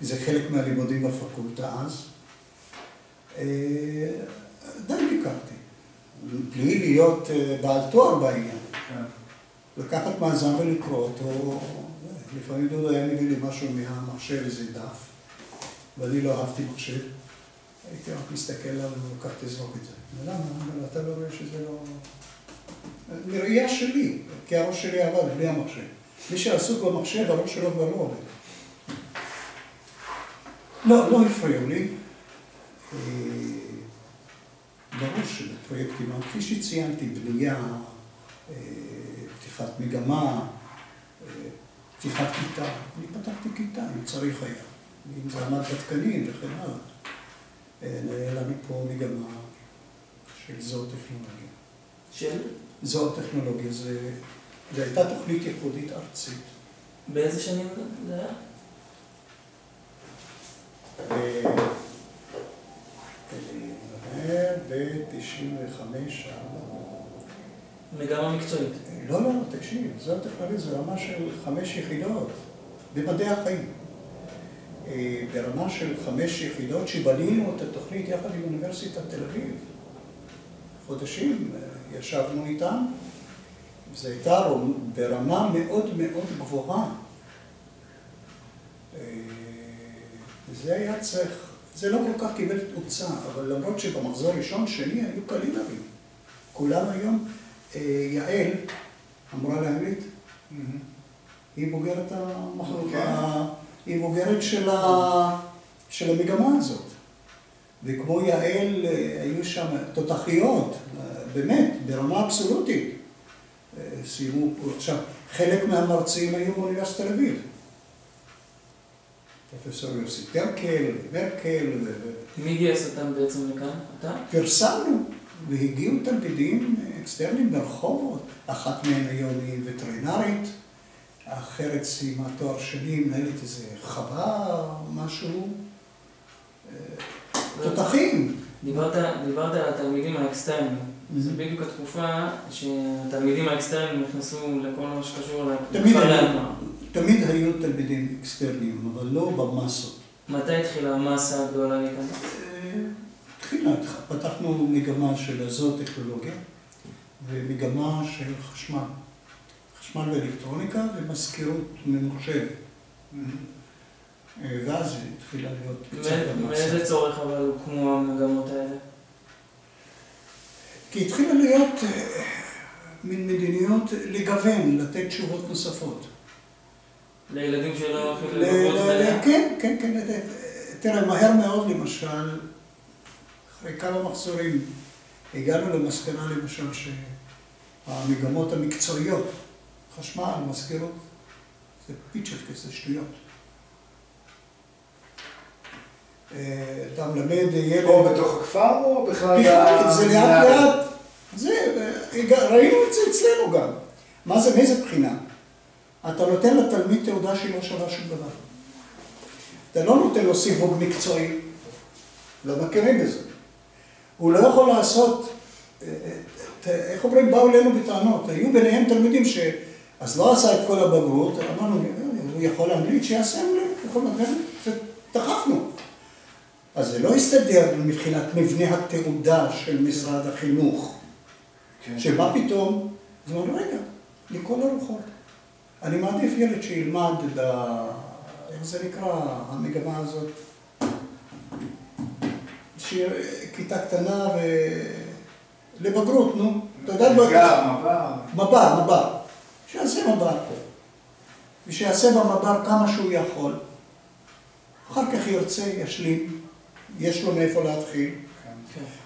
זה חלק מהלימודים בפקולטה אז. די ביקרתי. בלי להיות בעל תואר בעניין. לקחת מאזן ולקרוא אותו, לפעמים דודו היה מביא לי משהו מהמחשב, איזה דף, ואני לא אהבתי מחשב. הייתי רק מסתכל עליו ולוקח תזרוק את זה. למה? אתה לא רואה שזה לא... מראייה שלי, כי הראש שלי עבד בלי המחשב. מי שעסוק במחשב, הראש שלו כבר לא עובד. לא הפריעו לי. ברור שבפרויקטים, כפי שציינתי, בנייה, פתיחת מגמה, פתיחת כיתה. אני פתחתי כיתה, אם צריך היה. אם זה עמד בתקנים וכן הלאה. היה לנו פה מגמה של זואוטכנולוגיה.
של?
זואוטכנולוגיה. זו הייתה תוכנית ייחודית ארצית.
באיזה שנים זה היה? ב-95. מגמה מקצועית.
לא, תקשיב, זואוטכנולוגיה זה רמה של 5 יחידות במדעי החיים. ברמה של 5 יחידות שבנינו את התוכנית יחד עם אוניברסיטת תל אביב. חודשים ישבנו איתם, וזו הייתה ברמה מאוד מאוד גבוהה. וזה היה צריך, זה לא כל כך קיבל תאוצה, אבל למרות שבמחזור ראשון שני היו קלינרים. כולם היום, יעל אמרה לאנגלית, היא בוגרת המחלקה, היא בוגרת של המגמה הזאת. וכמו יעל, היו שם תותחיות, באמת, ברמה אבסולוטית. סיימו פה. עכשיו, חלק מהמרצים היו באוניברסיטת תל אביב. פרופסור יוסי טרקל, מרקל.
מי גייס אותם בעצם לכאן? אתה?
פרסמנו, והגיעו תלמידים אקסטרניים ברחובות. אחת מהן היום היא וטרינרית, האחרת סיימה תואר שני, מנהלת איזה חווה, משהו. תותחים.
דיברת על התלמידים האקסטרניים. זה בדיוק התקופה שהתלמידים האקסטרניים נכנסו לכל מה שקשור לכפרי הנוער.
תמיד היו תלמידים אקסטרניים, אבל לא במסות.
מתי התחילה המסה הגדולה להיכנס?
פתחנו מגמה של הזואוטכנולוגיה ומגמה של חשמל. חשמל ואלקטרוניקה ומזכירות ממוחשבת. ואז היא התחילה להיות קצת במסה.
מאיזה צורך אבל הוקמו המגמות האלה?
כי התחילה להיות מין מדיניות לגוון, לתת תשובות נוספות.
לילדים שלא הולכים לבגרות מלאה?
כן. תראה, מהר מאוד למשל, אחרי כמה מחזורים, הגענו למסקנה למשל שהמגמות המקצועיות, חשמל, מזכירות, זה פיצ'פקס, זה שטויות. אתה מלמד ילד...
או בתוך הכפר או בכלל...
זה לאט לאט. ראינו את זה אצלנו גם. מה זה, מאיזה בחינה? אתה נותן לתלמיד תעודה שהיא לא שווה שום דבר. אתה לא נותן לו סיווג מקצועי. לא מכירים בזה. הוא לא יכול לעשות, איך אומרים, באו אלינו בטענות, היו ביניהם תלמידים אז לא עשה את כל הבגרות, אמרנו, הוא יכול להמליץ, שיעשה אנגלית, ודחפנו. אז זה לא הסתדר מבחינת מבנה התעודה של משרד החינוך, שמה פתאום, אז אמרנו, רגע, לכל הרוחות. אני מעדיף ילד שילמד איך זה נקרא, המגמה הזאת, כיתה קטנה לבגרות, נו. אתה יודע, מב"ר. שיעשה מב"ר. ושיעשה במב"ר כמה שהוא יכול. אחר כך ירצה, ישלים, יש לו מאיפה להתחיל.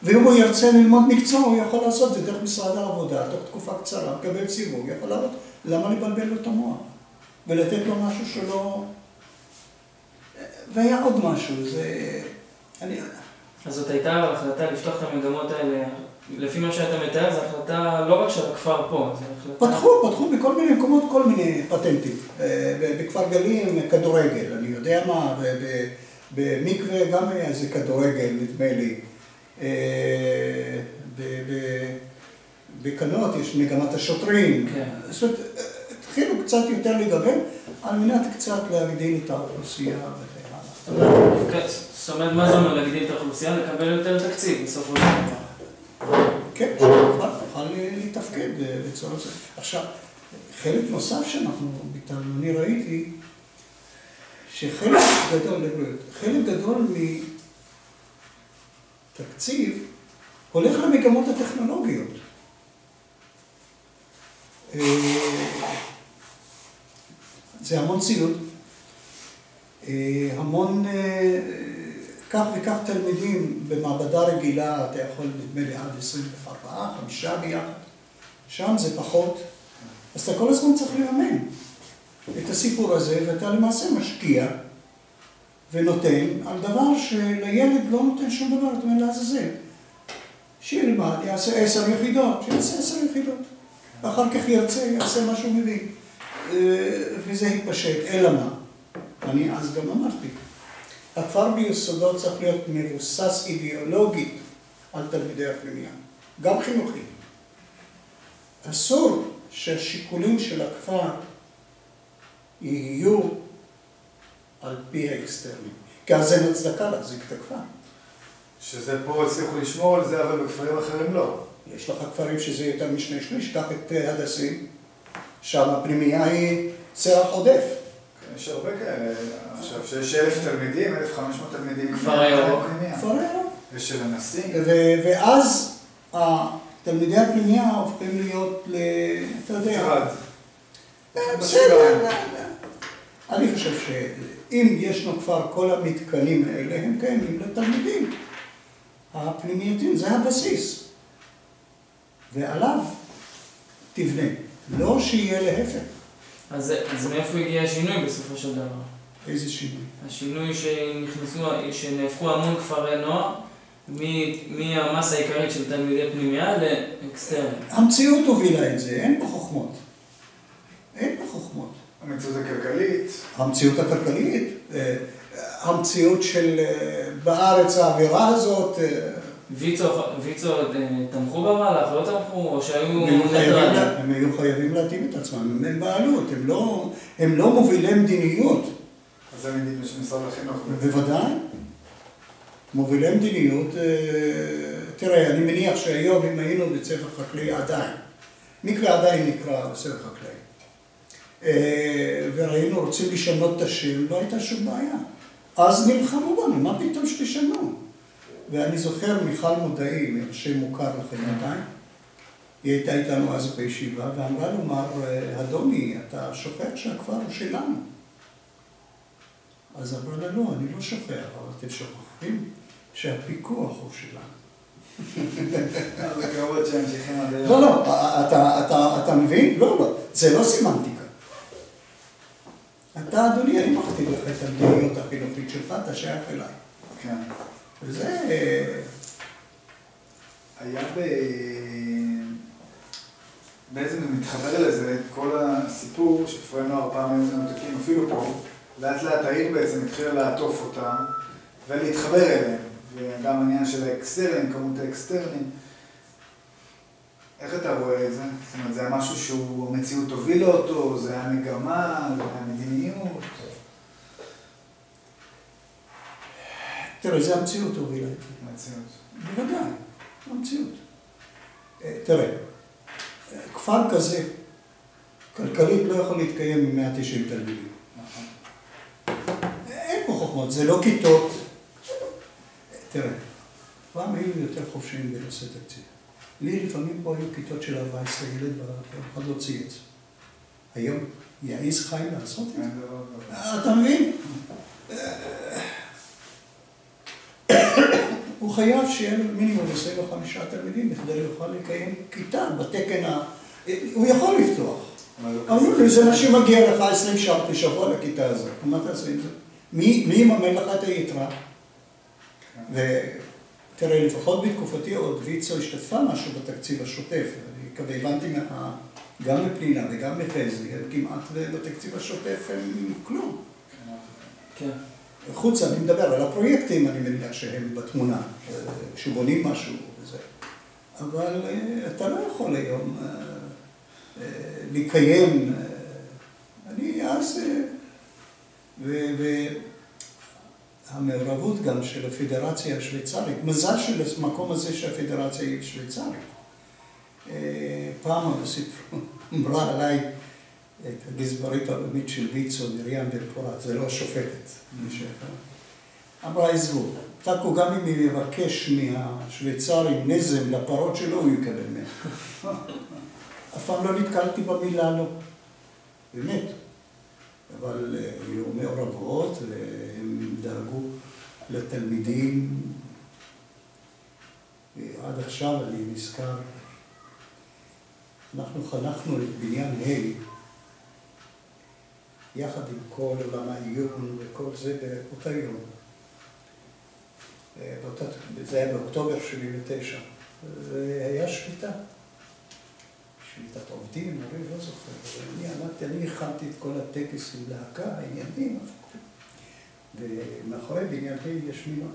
ואם הוא ירצה ללמוד מקצוע, הוא יכול לעשות את זה דרך משרד העבודה, תוך תקופה קצרה, מקבל סיווג, יכול לעבוד. למה לבלבל לו את המוח? ולתת לו משהו שלא... והיה עוד משהו, זה...
אז זאת הייתה החלטה לפתוח את המגמות האלה, לפי מה שאתה מתאר, זו החלטה לא רק של הכפר פה, זו החלטה...
פתחו בכל מיני מקומות כל מיני פטנטים. בכפר גלים, כדורגל, אני יודע מה, במקווה גם היה איזה כדורגל, נדמה לי. בקנות יש מגמת השוטרים. זאת אומרת, התחילו קצת יותר לגוון, על מנת קצת להגדיל את האוכלוסייה וכן הלאה.
זאת אומרת, מה זה אומר להגדיל את האוכלוסייה? לקבל יותר תקציב בסופו של דבר.
כן, שנוכל להתפקד בצורה הזאת. עכשיו, חלק נוסף שאנחנו ביטלנו, אני ראיתי שחלק גדול מתקציב הולך למגמות הטכנולוגיות. זה המון ציוד, המון כך וכך תלמידים במעבדה רגילה, אתה יכול נדמה לי עד 24, 5 ביחד, שם זה פחות, אז אתה כל הזמן צריך לממן את הסיפור הזה, ואתה למעשה משקיע ונותן על דבר שלילד לא נותן שום דבר, אתה אומר לעזאזל. שילמד, יעשה 10 יחידות, שיעשה 10 יחידות. ואחר כך ירצה, יעשה מה שהוא מבין. וזה התפשט, אלא מה? אני אז גם אמרתי, הכפר ביסודות צריך להיות מבוסס אידיאולוגית על תלמידי הפנימייה, גם חינוכי. אסור שהשיקולים של הכפר יהיו על פי האקסטרנים, כי אז אין הצדקה להחזיק את הכפר.
שזה פה הצליחו לשמור על זה, אבל בכפרים אחרים לא.
יש לך כפרים שזה יותר משני שליש, קח את הדסים, שם הפנימייה היא סרח עודף.
יש הרבה כאלה, עכשיו שיש 1,000 תלמידים, 1,500 תלמידים.
כפר הירוק.
כפר הירוק.
ושל הנשיא.
ואז תלמידי הפנימייה הופכים להיות אתה יודע... בסדר. אני חושב שאם ישנו כפר כל המתקנים האלה, הם קיימים לתלמידים. הפנימייתיים, זה הבסיס. ועליו תבנה. לא שיהיה להפך.
אז מאיפה הגיע השינוי בסופו של דבר?
איזה שינוי?
השינוי שנהפכו המון כפרי נוער, מהמסה העיקרית של תלמידי פנימיה לאקסטרני.
המציאות הובילה את זה, אין פה חוכמות. אין פה חוכמות.
המציאות הכלכלית.
המציאות הכלכלית. המציאות של בארץ האווירה הזאת. ויצו
תמכו במהלך, לא תמכו, או שהיו ניטרלים?
הם היו חייבים להתאים את עצמם, הם בעלות, הם לא מובילי מדיניות.
אז זה מדיניות של משרד החינוך.
בוודאי. מובילי מדיניות, תראה, אני מניח שהיום אם היינו בבית ספר חקלאי עדיין, מקווה עדיין נקרא בית ספר חקלאי, וראינו רוצים לשנות את השם, לא הייתה שום בעיה. אז נלחמו בנו, מה פתאום שתשנו? ואני זוכר מיכל מודעי, שם מוכר לכם עדיין, היא הייתה איתנו אז בישיבה, ואמרה לו, מר אדוני, אתה שוכח שהכפר הוא שלנו. אז אמרה לה, לא, אני לא שוכח, אבל אתם שוכחים שהפיקוח הוא שלנו.
זה כבוד שהמשיכים עד היום.
לא, אתה מבין? לא, זה לא סימנטיקה. אתה, אדוני, אני מכתיב לך את המדיניות החינוכית שלך, אתה שייך אליי.
כן.
וזה...
היה בעצם מתחבר לזה כל הסיפור שכפרי נוער פעם היו מנותקים, אפילו פה, לאט לאט העיר בעצם התחילה לעטוף אותם ולהתחבר אליהם. ואני גם העניין של האקסטרן, כמות האקסטרנים. איך אתה רואה את זה? זאת אומרת, זה היה משהו שהוא, המציאות הובילה אותו, זה היה מגמה, זה היה מדיניות?
תראה, זה המציאות הובילה את זה.
המציאות.
בוודאי, המציאות. תראה, כפר כזה, כלכלית לא יכול להתקיים עם 190 תלמידים. אין פה חוכמות, זה לא כיתות. תראה, פעם היו יותר חופשיים בנושא תקציב. לי לפעמים פה היו כיתות של 14 ילד ואף אחד לא צייץ. היום יעיז חיים לעשות את זה. אתה מבין? הוא חייב שיהיה מינימום 25 תלמידים בכדי יוכל לקיים כיתה בתקן הוא יכול לפתוח. אמרו לי, זה אנשים מגיע לך 20 שעות בשבוע לכיתה הזאת. מה תעשה עם זה? מי יממן לך את היתרה? ותראה, לפחות בתקופתי עוד ויצו השתתפה משהו בתקציב השוטף. אני הבנתי גם מפנינה וגם מחזי, כמעט בתקציב השוטף הם כלום.
כן.
חוץ, אני מדבר על הפרויקטים, אני מניח שהם בתמונה, שבונים משהו וזה. אבל אתה לא יכול היום לקיים, אני אז, והמעורבות גם של הפדרציה השוויצרית, מזל של המקום הזה שהפדרציה היא שוויצרית. פעם אמרה עליי את הגזברית הלאומית של ויצו, מרים בן פורת, זה לא השופטת. אמרה, עזבו, תקו גם אם היא יבקש מהשוויצרים נזם לפרות שלו, הוא יקבל מהם. אף פעם לא נתקלתי במילה לא. באמת. אבל היו מעורבות, והם דאגו לתלמידים. עד עכשיו אני נזכר, אנחנו חנכנו את בניין ה' יחד עם כל עולם העיון וכל זה באותה יום. זה היה באוקטובר 79. והיה שביתה. שביתת עובדים, הרי לא זוכר. אני הכנתי את כל הטקס עם להקה, עניינים. ומאחורי בניין ה' יש מין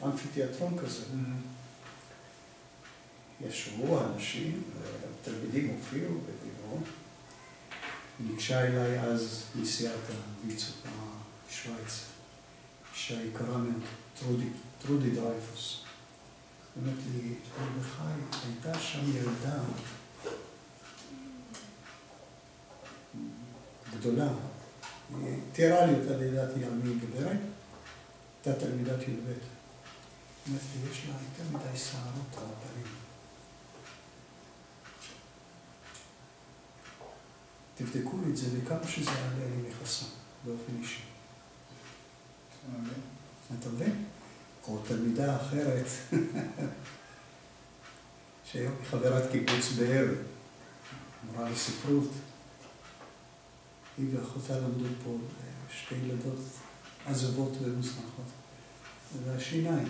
אמפיתיאטרון כזה. ישבו האנשים, התלמידים הופיעו ודיברו. ניגשה אליי אז נשיאת הוויצו בשוויץ, אישה יקרה מאוד, טרודי דרייפוס. אומרת לי, מרדכי, הייתה שם ילדה גדולה, היא תיארה לי אותה לדעתי על מי גברת, הייתה תלמידת י"ב. אומרת לי, יש לה יותר מדי שערות על הפנים. תבדקו לי את זה וכמה שזה עלה לי מכסה, באופן אישי. אתה מבין? או תלמידה אחרת, שהיום היא חברת קיבוץ באר, אמרה לספרות, היא ואחותה למדו פה שתי ילדות עזובות ומוזנחות. והשיניים,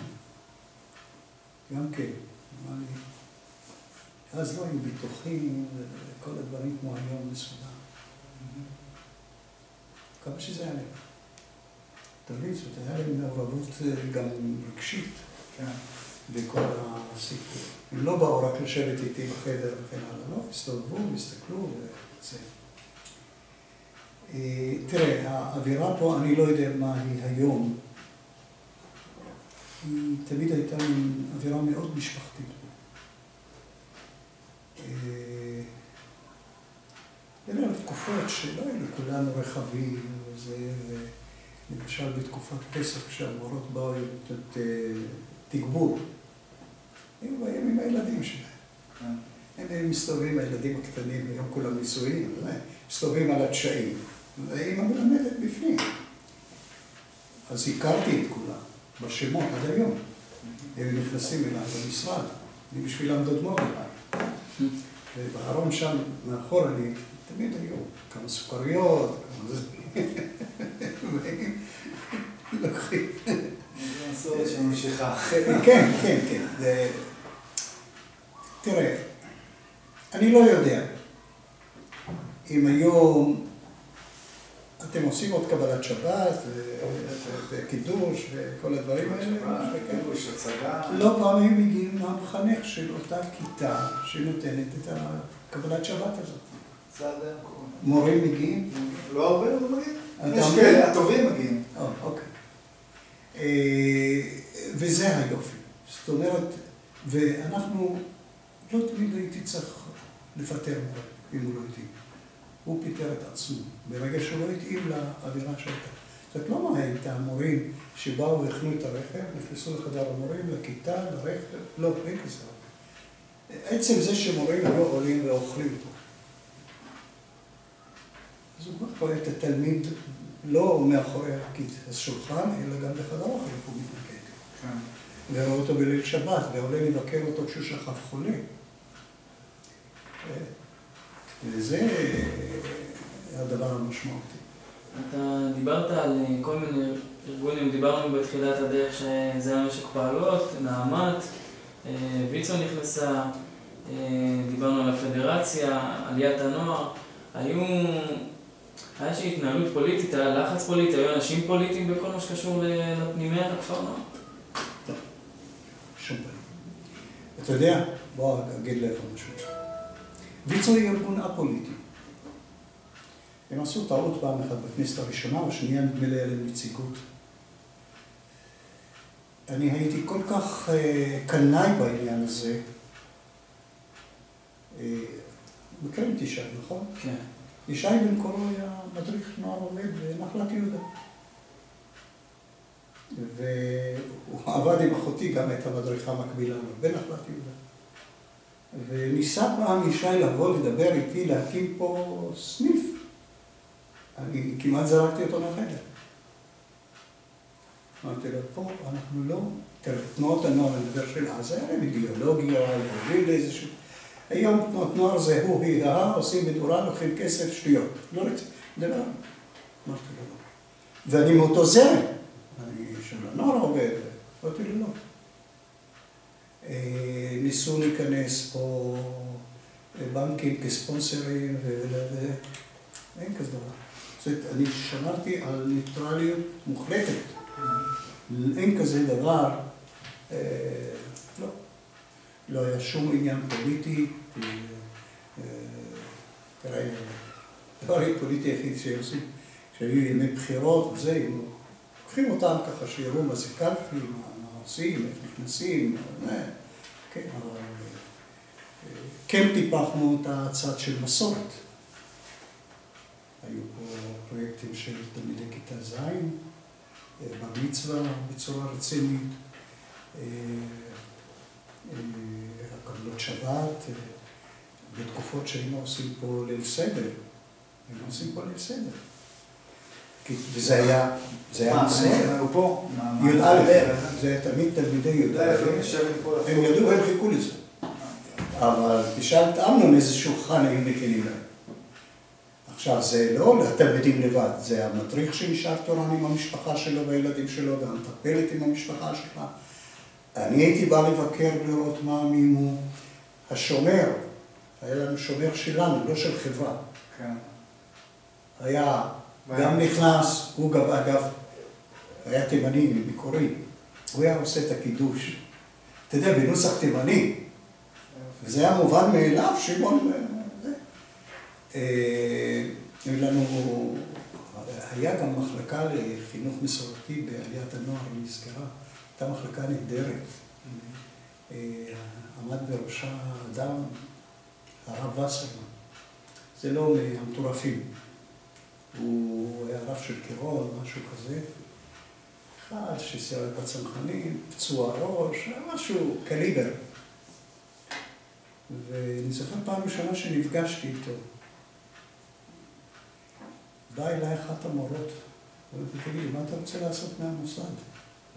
גם כן, אמרה לי, אז לא היו ביטוחים וכל הדברים כמו היום מסודר. כמה שזה היה להם. תמיד זאת היה להם מעורבות גם רגשית בכל הסיפור. הם לא באו רק לשבת איתי בחדר וכן הלאה, לא, הסתובבו, הסתכלו וזה. תראה, האווירה פה, אני לא יודע מה היא היום. היא תמיד הייתה עם אווירה מאוד משפחתית. אלה תקופות שלא היו לכולנו רכבים וזה, למשל בתקופת פסח כשהמורות באו לתת תגבור, היו באים עם הילדים שלהם. הם מסתובבים, הילדים הקטנים, היום כולם נישואים, מסתובבים על התשעים, ואמא מלמדת בפנים. אז הכרתי את כולם, בשמות עד היום. הם נכנסים אליי במשרד, אני בשבילם דודמו אליי. ובארון שם, מאחור אני, תמיד היו כמה סוכריות, כמה זה... והם לוקחים.
זה מסורת שממשיכה.
כן, כן, כן. תראה, אני לא יודע אם היום אתם עושים עוד קבלת שבת וקידוש וכל הדברים האלה.
קידוש, הצגה.
לא פעם הם מגיעים מהמחנך של אותה כיתה שנותנת את הקבלת שבת הזאת.
זה עדיין קורה.
מורים מגיעים?
לא הרבה, אבל מגיעים. יש כאלה, הטובים מגיעים.
אוקיי. וזה היופי. זאת אומרת, ואנחנו, לא תמיד הייתי צריך לפטר מורה, אם הוא לא התאים. הוא פיטר את עצמו, ברגע שהוא לא התאים לאווירה שהייתה. זאת לא מה הייתה המורים שבאו והכנו את הרכב, נכנסו לחדר המורים, לכיתה, לרכב, לא, אין כזה. עצם זה שמורים היו עולים ואוכלים אותו. אז הוא רואה את התלמיד לא מאחורי השולחן, אלא גם בחדר אוכל, הוא מתנגד. ורואה אותו בליל שבת, ועולה לבקר אותו כשהוא שכב חולה. וזה הדבר המשמעותי.
אתה דיברת על כל מיני ארגונים, דיברנו בתחילת הדרך שזה המשק פעלות, נעמת, ויצו נכנסה, דיברנו על הפדרציה, עליית הנוער, היה שהתנהלות פוליטית, היה לחץ פוליטי, היו אנשים פוליטיים בכל מה שקשור לפנימיה, לכפר נוער?
לא, שום פעם. אתה יודע, בוא אגיד לך משהו. ויצו היא ארגון א-פוליטי. הם עשו טעות פעם אחת בכנסת הראשונה, והשנייה נדמה לי עליהם נציגות. אני הייתי כל כך קנאי בעניין הזה. מכירים את ישי, נכון?
כן.
ישי במקורו היה מדריך נוער עובד בנחלת יהודה. והוא עבד עם אחותי, גם הייתה מדריכה מקבילה לו, בנחלת יהודה. וניסה פעם ישי לבוא לדבר איתי, להקים פה סניף. אני כמעט זרקתי אותו מהחדר. אמרתי לו, פה אנחנו לא, תנועות הנוער, אני מדבר של אז, היה להם אידיאולוגיה, הוביל לאיזשהו... היום תנועות נוער זה הוא, היא, עושים בדורה, לוקחים כסף, שטויות. לא רצה, דבר. אמרתי לו, לא. ואני מאותו זרם. אני של הנוער עובד, אמרתי לו, לא. ניסו להיכנס פה בנקים כספונסרים ואין כזה דבר. זאת אומרת, אני שמרתי על ניטרליות מוחלטת. אין כזה דבר, לא. לא היה שום עניין פוליטי. תראה, הדבר הפוליטי היחיד שהם עושים, כשהיו ימי בחירות וזה, לוקחים אותם ככה שיראו מה זה קלפי, מה עושים, איך נכנסים, כן, אבל כן טיפחנו את הצד של מסורת. היו פה פרויקטים של תלמידי כיתה ז', בר מצווה בצורה רצינית, הקבלות שבת, בתקופות שהיינו עושים פה ליל סדר. היינו עושים פה ליל סדר. וזה היה מסורת.
הוא פה?
י"א, זה היה תמיד תלמידי י"א. הם ידעו, הם חיכו לזה. אבל תשאל את אמנון איזה שולחן היו מכינים להם. עכשיו, זה לא לתלמידים לבד, זה המדריך שנשאר תורן עם המשפחה שלו והילדים שלו, והמטפלת עם המשפחה שלה. אני הייתי בא לבקר לראות מה מימו השומר. היה לנו שומר שלנו, לא של חברה.
כן.
היה גם נכנס, הוא גם אגב, היה תימני מקורי, הוא היה עושה את הקידוש. אתה יודע, בנוסח תימני, וזה היה מובן מאליו, שמעון, היה גם מחלקה לחינוך מסורתי בעליית הנוער, היא נזכרה, הייתה מחלקה נהדרת. עמד בראשה אדם, הרב וסרמן, זה לא מהמטורפים. הוא היה רב של קירון, משהו כזה. אחד שסירב בצנחנים, פצוע ראש, משהו קליבר. ואני זוכר פעם ראשונה שנפגשתי איתו. בא אליי אחת המורות, ואומרתי, תגיד, מה אתה רוצה לעשות מהמוסד?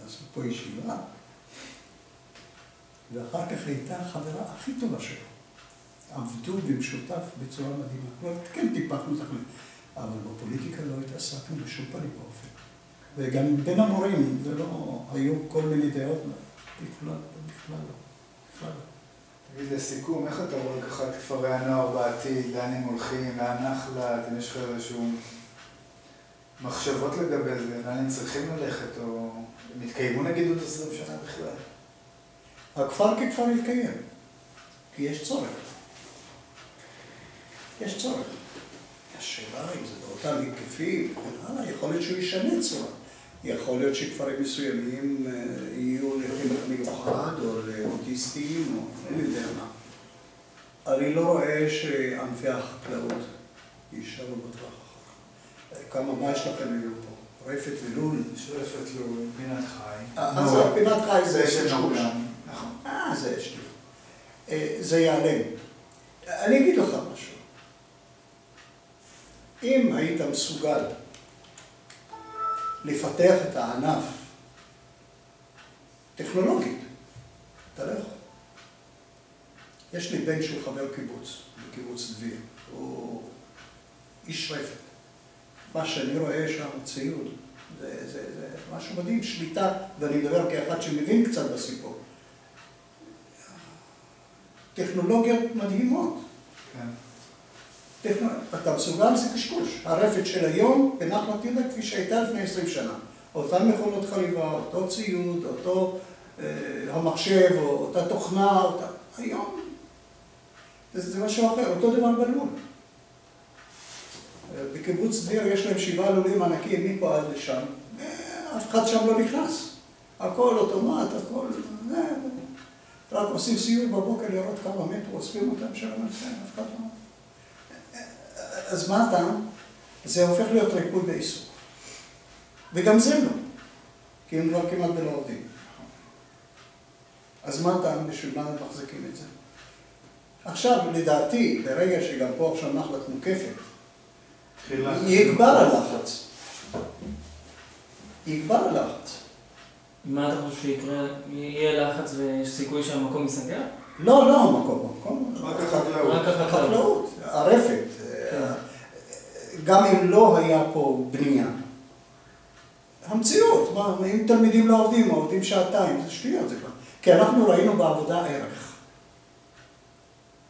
לעשות פה ישיבה? ואחר כך הייתה החברה הכי טובה שלו. עבדו במשותף בצורה מדהימה. כלומר, כן טיפחנו את החיים. אבל בפוליטיקה לא התעסקנו בשום פנים באופן. וגם בין המורים, זה לא, היו כל מיני דעות, בכלל לא.
תגיד, לסיכום, איך אתה רואה ככה את כפרי הנוער בעתיד, לאן הם הולכים, לאן נחלת, אם יש לך איזשהו מחשבות לגבי זה, לאן הם צריכים ללכת, או הם התקיימו נגיד עוד 20 שנה בכלל?
הכפר ככפר יתקיים, כי יש צורך. יש צורך. השאלה אם זה באותם היקפים, יכול להיות שהוא ישנה צורה. יכול להיות שכפרים מסוימים יהיו לחינוך מיוחד או לאוטיסטים או אין יודע מה. אני לא רואה שענפי החקלאות יישארו בטווח אחר. מה יש לכם היום פה? רפת ולול?
יש רפת לול, פינת חי.
אז פינת חי זה שטוש.
נכון.
זה שטוש. זה ייעלם. אני אגיד לך משהו. אם היית מסוגל לפתח את הענף טכנולוגית, אתה לא יכול. יש לי בן שהוא חבר קיבוץ, בקיבוץ דביר. הוא איש רפת. מה שאני רואה שם ציוד, זה משהו מדהים, שליטה, ואני מדבר כאחד שמבין קצת בסיפור. טכנולוגיות מדהימות.
כן.
אתה מסוגל, זה קשקוש. הרפת של היום, בנחלת יהודה, כפי שהייתה לפני 20 שנה. אותן מכונות חליבה, אותו ציוד, אותו המחשב, או אותה תוכנה, היום. זה משהו אחר, אותו דבר בלול. בקיבוץ דביר יש להם 7 לולים ענקיים מפה עד לשם. אף אחד שם לא נכנס. הכל אוטומט, הכל... רק עושים סיור בבוקר לראות כמה מטר, אוספים אותם שם, אף אחד לא... אז מה הטעם? זה הופך להיות ריפוי בעיסוק. וגם זה לא, כי הם כבר כמעט בלא עובדים. אז מה הטעם? בשביל מה מחזיקים את זה? עכשיו, לדעתי, ברגע שגם פה עכשיו נחלת מוקפת, יגבר הלחץ. יגבר הלחץ.
מה אתה חושב שיקרה? יהיה לחץ ויש סיכוי שהמקום ייסגר?
לא המקום.
רק החקלאות.
רק החקלאות.
הרפת. גם אם לא היה פה בנייה. המציאות, אם תלמידים לא עובדים, עובדים שעתיים, זה שטויות, זה כבר. כי אנחנו ראינו בעבודה ערך.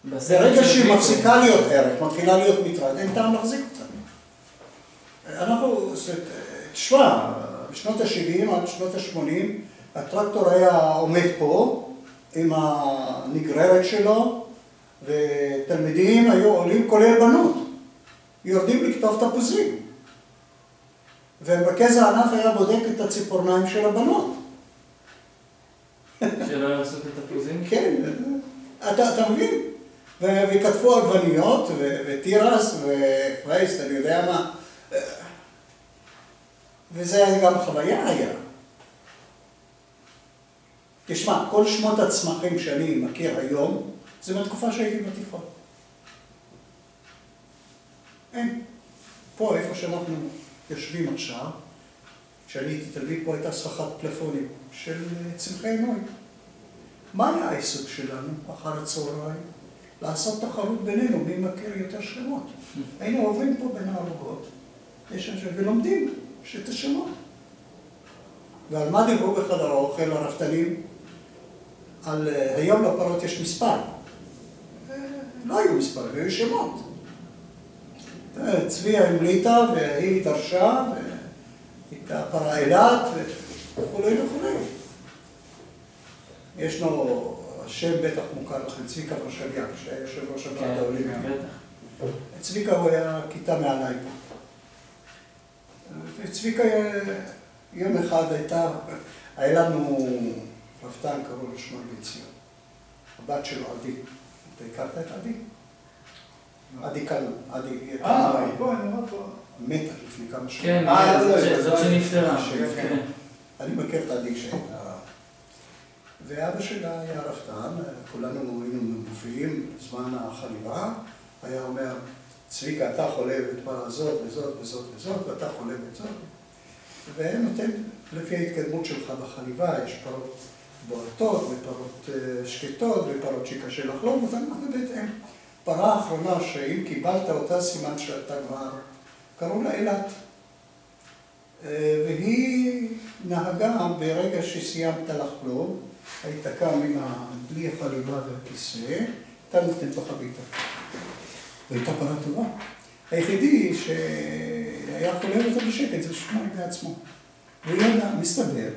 ברגע שהיא מפסיקה להיות ערך, מתחילה להיות מטרד, אין טעם להחזיק אותה. אנחנו, תשמע, בשנות ה-70 עד שנות ה-80, הטרקטור היה עומד פה עם הנגררת שלו, ותלמידים היו עולים כולל בנות, יורדים לכתוב תפוזים. ומרכז הענף היה בודק את הציפורניים של הבנות.
שלא יעשו את התפוזים?
כן, אתה מבין? וכתבו עגבניות וטירס ופרייסט, אני יודע מה. וזה גם חוויה היה. תשמע, כל שמות הצמחים שאני מכיר היום, זה מהתקופה שהייתי בתיכון. אין. פה, איפה שאנחנו יושבים עכשיו, כשאני הייתי תלמיד, פה הייתה סככת פלאפונים של צמחי נוי. מה היה העיסוק שלנו אחר הצהריים? לעשות תחרות בינינו, מי מכיר יותר שמות. היינו עוברים פה בין הערוגות, ולומדים את השמות. ועל מה דיברו בחדר האוכל הרפתנים? על היום לפרות יש מספר. לא היו מספר, היו שמות. צביה המליטה והיא דרשה, והייתה פרה אילת וכולי וכולי. ישנו השם בטח מוכר לכם, צביקה ורשליאק, שהיה יושב ראש הוועד האולימפי. צביקה הוא היה כיתה מעליי פה. וצביקה יום אחד היה לנו רפתן, קראו לו שמואל בן ציון. הבת שלו, עדי. אתה הכרת את עדי? עדי קלמן. עדי...
פה, אני אומר פה.
מתה לפני כמה שנים.
כן, זאת שנפטרה.
אני מכיר את עדי כשהייתה... ואבא שלה היה רפתן, כולנו היינו מופיעים בזמן החליבה, היה אומר, צביקה, אתה חולב את פרה הזאת וזאת וזאת וזאת, ואתה חולב את זאת. והם נותן, לפי ההתקדמות שלך בחליבה, יש פרות בועטות ופרות שקטות ופרות שקשה לחלוב, אז אנחנו בהתאם. פרה האחרונה שאם קיבלת אותה סימן שאתה כבר, קראו לה אילת. והיא נהגה ברגע שסיימת לחלוב, היית קם עם בלי החליבה והכיסא, אתה נותן בחביתה. והייתה פרה טובה. היחידי שהיה חולב אותה בשקט, זה שמואל בעצמו. והוא ידע, מסתבר,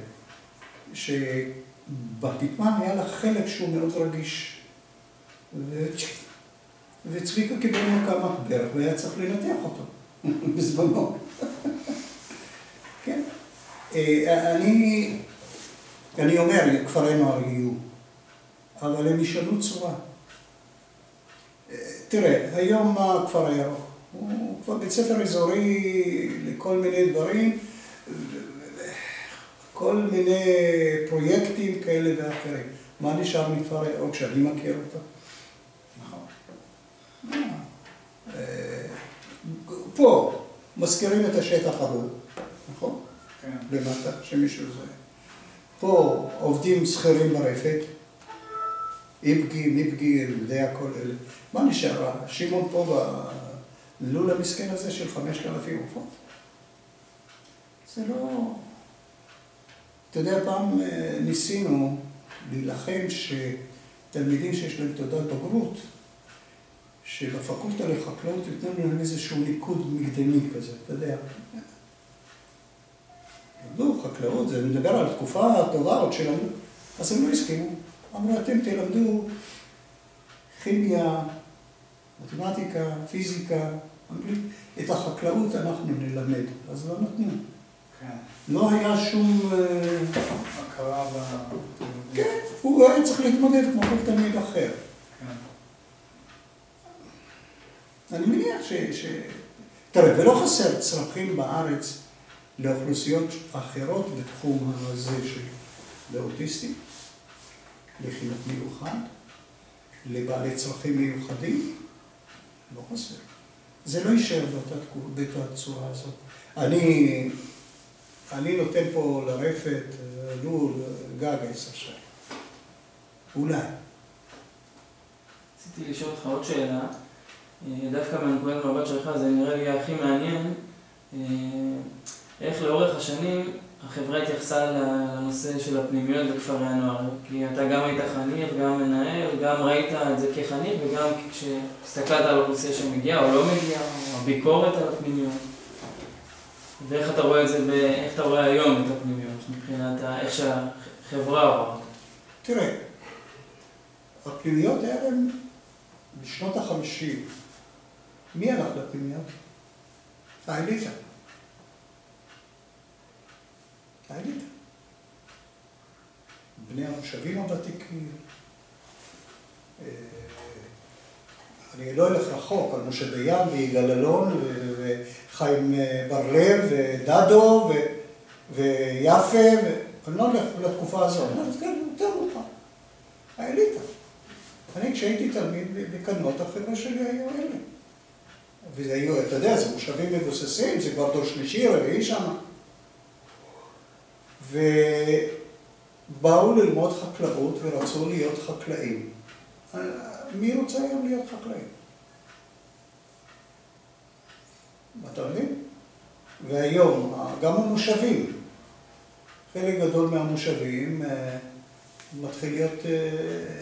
שכל בפיטמן היה לה חלק שהוא מאוד רגיש. וצביקה קיבל מכה מחברת והיה צריך לנתח אותו בזמנו. כן. אני אומר, כפרי נוער יהיו, אבל הם ישנו צורה. תראה, היום הכפר הירוק, הוא כבר בית ספר אזורי לכל מיני דברים, כל מיני פרויקטים כאלה ואחרים. מה נשאר מכפר הירוק שאני מכיר אותו? נכון. פה מזכירים את השטח ההוא, נכון? כן. למטה, שמישהו זה. פה עובדים שכירים ברפת, איפגי, זה הכל אלה. מה נשאר? שמעון פה בלול המסכן הזה של 5,000 עופות. זה לא... אתה יודע, פעם ניסינו להילחם שתלמידים שיש להם תעודת בגרות, שבפקולטה לחקלאות יתנו להם איזשהו ניקוד מקדמי כזה, אתה יודע. למדו חקלאות, זה מדבר על תקופה טובה עוד שלמדו, אז הם לא הסכימו. אמרו, אתם תלמדו כימיה, מתמטיקה, פיזיקה, אנגלית, את החקלאות אנחנו נלמד, אז לא נתנו. כן. לא היה שום...
הכרה ב...
כן, הוא היה צריך להתמודד כמו כל תלמיד אחר. כן. אני מניח תראה, ולא חסר צרכים בארץ לאוכלוסיות אחרות בתחום הזה של לאוטיסטים, לחינוך מיוחד, לבעלי צרכים מיוחדים, לא חסר. זה לא יישאר באותה צורה הזאת. אני נותן פה לרפת, לול, גג 10 שנים. אולי.
רציתי לשאול אותך עוד שאלה. דווקא מהנקודת מבט שלך, זה נראה לי הכי מעניין. איך לאורך השנים החברה התייחסה לנושא של הפנימיות בכפרי הנוער? כי אתה גם היית חניך, גם מנהל, גם ראית את זה כחניך, וגם כשהסתכלת על האוכלוסייה שמגיעה או לא מגיעה, או הביקורת על הפנימיות. ואיך אתה רואה את זה, איך אתה רואה היום את הפנימיות, מבחינת איך שהחברה רואה?
תראה, הפנימיות האלה בשנות ה-50. מי הלך לפנימיות? האליטה. האליטה. בני המושבים הוותיקים. אני לא אלך רחוק, על משה דיין ויגאל אלון וחיים בר-לב ודדו ויפה, אני לא הולך לתקופה הזאת, אני הולך יותר מאוחר. האליטה. אני כשהייתי תלמיד בקנות, החבר'ה שלי היו אלה. וזה היו, אתה יודע, זה מושבים מבוססים, זה כבר דור שלישי, רביעי שם. ובאו ללמוד חקלאות ורצו להיות חקלאים. מי רוצה היום להיות חקלאים? אתה מבין? והיום, גם המושבים, חלק גדול מהמושבים מתחיל להיות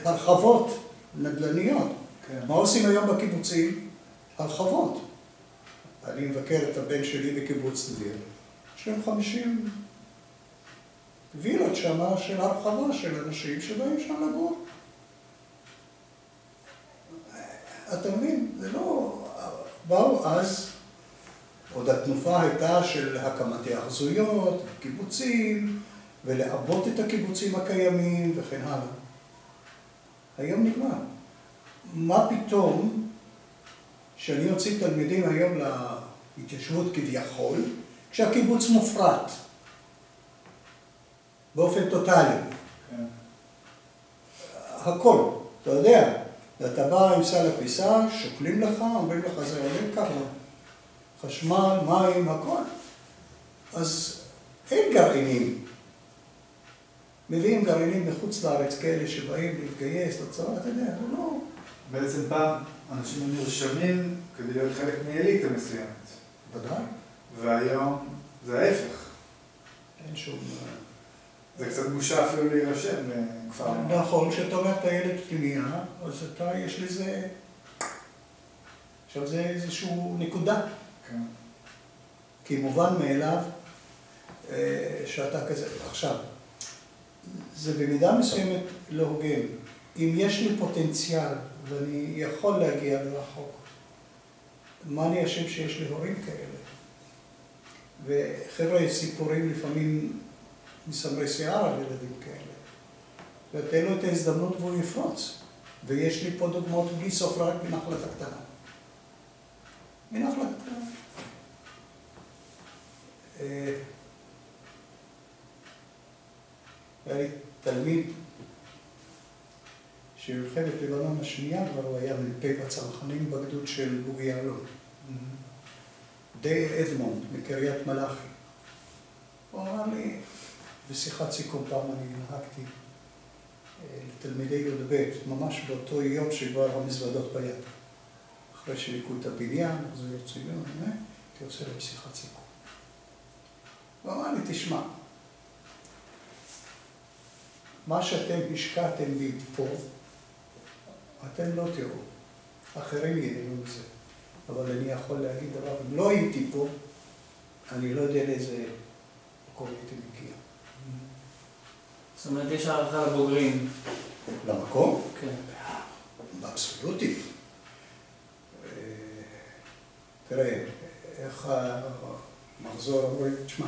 הרחבות נדל"ניות. כן. מה עושים היום בקיבוצים? הרחבות. אני מבקר את הבן שלי בקיבוץ דביר, שהם 50 וילות שמה של הרחבה של אנשים שבאים שם לגור. אתה מבין? זה לא... באו אז, עוד התנופה הייתה של הקמת האחזויות, קיבוצים, ולעבות את הקיבוצים הקיימים וכן הלאה. היום נגמר. מה פתאום שאני אוציא תלמידים היום להתיישבות כביכול, כשהקיבוץ מופרט באופן טוטלי. כן. הכל, אתה יודע, אתה בא עם סל הכביסה, שוקלים לך, אומרים לך זה עולה ככה, חשמל, מים, הכל. אז אין גרעינים. מביאים גרעינים מחוץ לארץ כאלה שבאים להתגייס לצבא, אתה יודע, זה לא...
בעצם פעם אנשים נרשמים כדי להיות חלק מאליטה מסוימת.
ודאי.
והיום זה ההפך.
אין שום...
זה קצת בושה אפילו להירשם לכפר.
נכון, כשאתה אומר את הילד פנימיה, אז אתה, יש לזה... עכשיו זה איזשהו נקודה.
כן.
כי מובן מאליו שאתה כזה... עכשיו, זה במידה מסוימת לא הוגן. אם יש לי פוטנציאל ואני יכול להגיע לרחוק, מה אני אשם שיש לי הורים כאלה? וחבר'ה, יש סיפורים לפעמים מסמרי שיער על ילדים כאלה. ותן לו את ההזדמנות והוא יפרוץ. ויש לי פה דוגמאות בלי סוף רק מנחלת הקטנה. מנחלת הקטנה. היה לי תלמיד שבמלחמת לבנון השנייה כבר הוא היה מ"פ בצנחנים בגדוד של בוגי יעלון. די אדמונד מקריית מלאכי. הוא אמר לי, בשיחת סיכום פעם אני נהגתי לתלמידי י"ב, ממש באותו יום שכבר המזוודות ביד. אחרי שליקו את הבניין, אז הוא יוצא יום, הייתי עושה להם שיחת סיכום. הוא אמר לי, תשמע, מה שאתם השקעתם בי פה, אתם לא תראו. אחרים ידעו מזה. אבל אני יכול להגיד דבר, אם לא הייתי פה, אני לא יודע לאיזה מקום הייתי מגיע.
זאת אומרת, יש הערכה לבוגרים.
למקום?
כן.
באבסולוטית. תראה, איך המחזור אמרו, תשמע,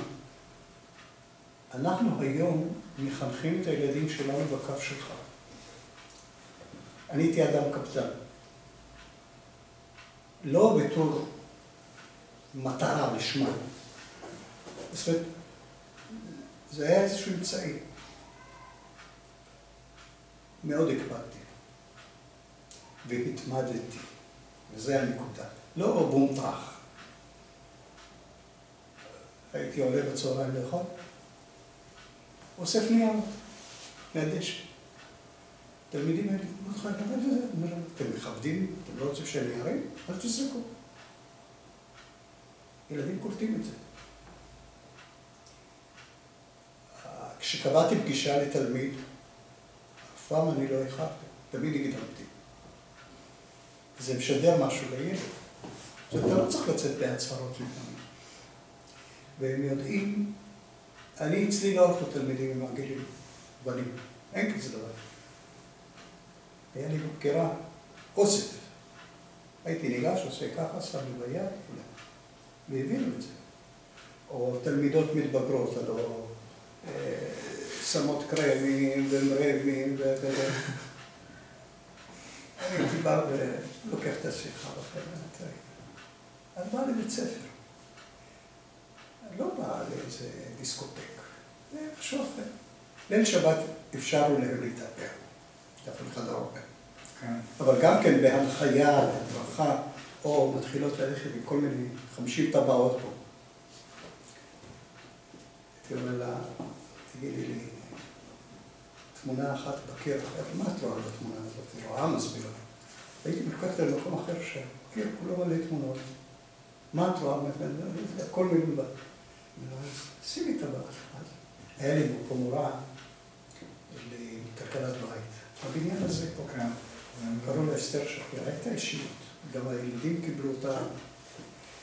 אנחנו היום מחנכים את הילדים שלנו בקו שלך. אני הייתי אדם קפדן. לא בתור מטרה לשמה. זאת אומרת, זה היה איזשהו אמצעי. מאוד הקפדתי. והתמדתי. וזה הנקודה. לא בום טרח. הייתי עולה בצהריים לאכול. אוסף ניירות. מהדשא. תלמידים האלה, מה אותך לקבל את זה? אתם מכבדים? אתם לא רוצים שהם ניירים? אל תזרקו. ילדים קולטים את זה. כשקבעתי פגישה לתלמיד, אף פעם אני לא איחרתי, תמיד הקדמתי. זה משדר משהו לילד. אתה לא צריך לצאת בהצהרות לפעמים. והם יודעים, אני אצלי לא הולכו תלמידים עם הרגילים, בנים. אין כזה דבר. היה לי בבקרה אוסף. הייתי ניגש, עושה ככה, שם לי ביד, והבינו את זה. או תלמידות מתבגרות, או שמות קרמים ומרבים וכזה. הייתי בא ולוקח את השיחה בחדר. אז בא לבית ספר. לא בא לאיזה דיסקוטק. זה משהו אחר. ליל שבת אפשרו להם להתאפר. דווקא לחדר אוכל. אבל גם כן בהנחיה, ברכה, או מתחילות ללכת עם כל מיני 50 טבעות פה. הייתי אומר לה, תגידי לי, תמונה אחת בקיר, מה את רואה בתמונה הזאת? היא רואה מסבירה. הייתי מקפת למקום אחר שהקיר כולו מלא תמונות. מה את רואה? הכל מלובד. שימי טבעת. היה לי פה מורה לכלכלת בית. הבניין הזה פה כאן. קראו לה אסתר שפיר, הייתה אישיות. גם הילדים קיבלו אותה.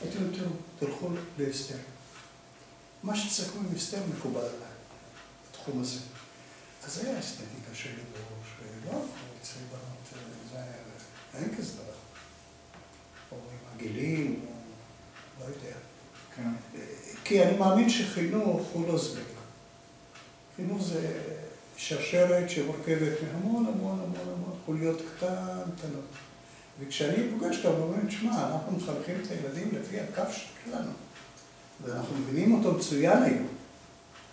הייתי אומר, תלכו לאסתר. מה שצריכו עם אסתר מקובל עליי, בתחום הזה. אז זה היה אסתטיקה שלי בראש, ולא הלכו לצי בנות, זה היה, אין כזה דבר. או עם הגילים, או לא יודע. כי אני מאמין שחינוך הוא לא זבק. חינוך זה שרשרת שמורכבת מהמון המון המון המון חוליות קטנות. וכשאני פוגש אותם, אומרים, שמע, אנחנו מחנכים את הילדים לפי הקו שלנו. ואנחנו מבינים אותו מצוין היום.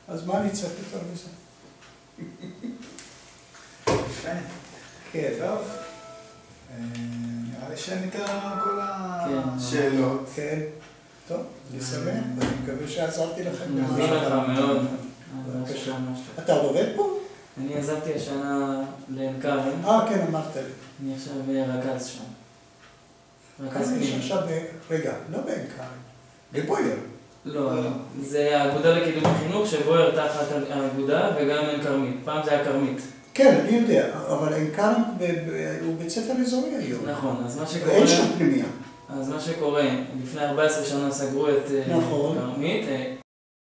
אז מה אני צריך יותר מזה?
יפה. כן, טוב. נראה לי שענית כל השאלות.
כן. טוב, אני שמח, ואני מקווה שעזרתי לכם.
נעזור לך מאוד.
אתה עובד פה?
אני עזבתי השנה לעין כרם.
כן, אמרת לי.
אני עכשיו רכז שם. רכז
אני
פנים.
עכשיו, רגע, לא בעין כרם, בבויאר.
לא, זה האגודה לקידום החינוך, שבויאר תחת האגודה וגם עין כרמית. פעם זה היה כרמית.
כן, אני יודע, אבל עין כרם הוא בית ספר אזורי היום.
נכון, אז מה שקורה...
ואין שם פנימיה.
אז מה שקורה, לפני 14 שנה סגרו את כרמית.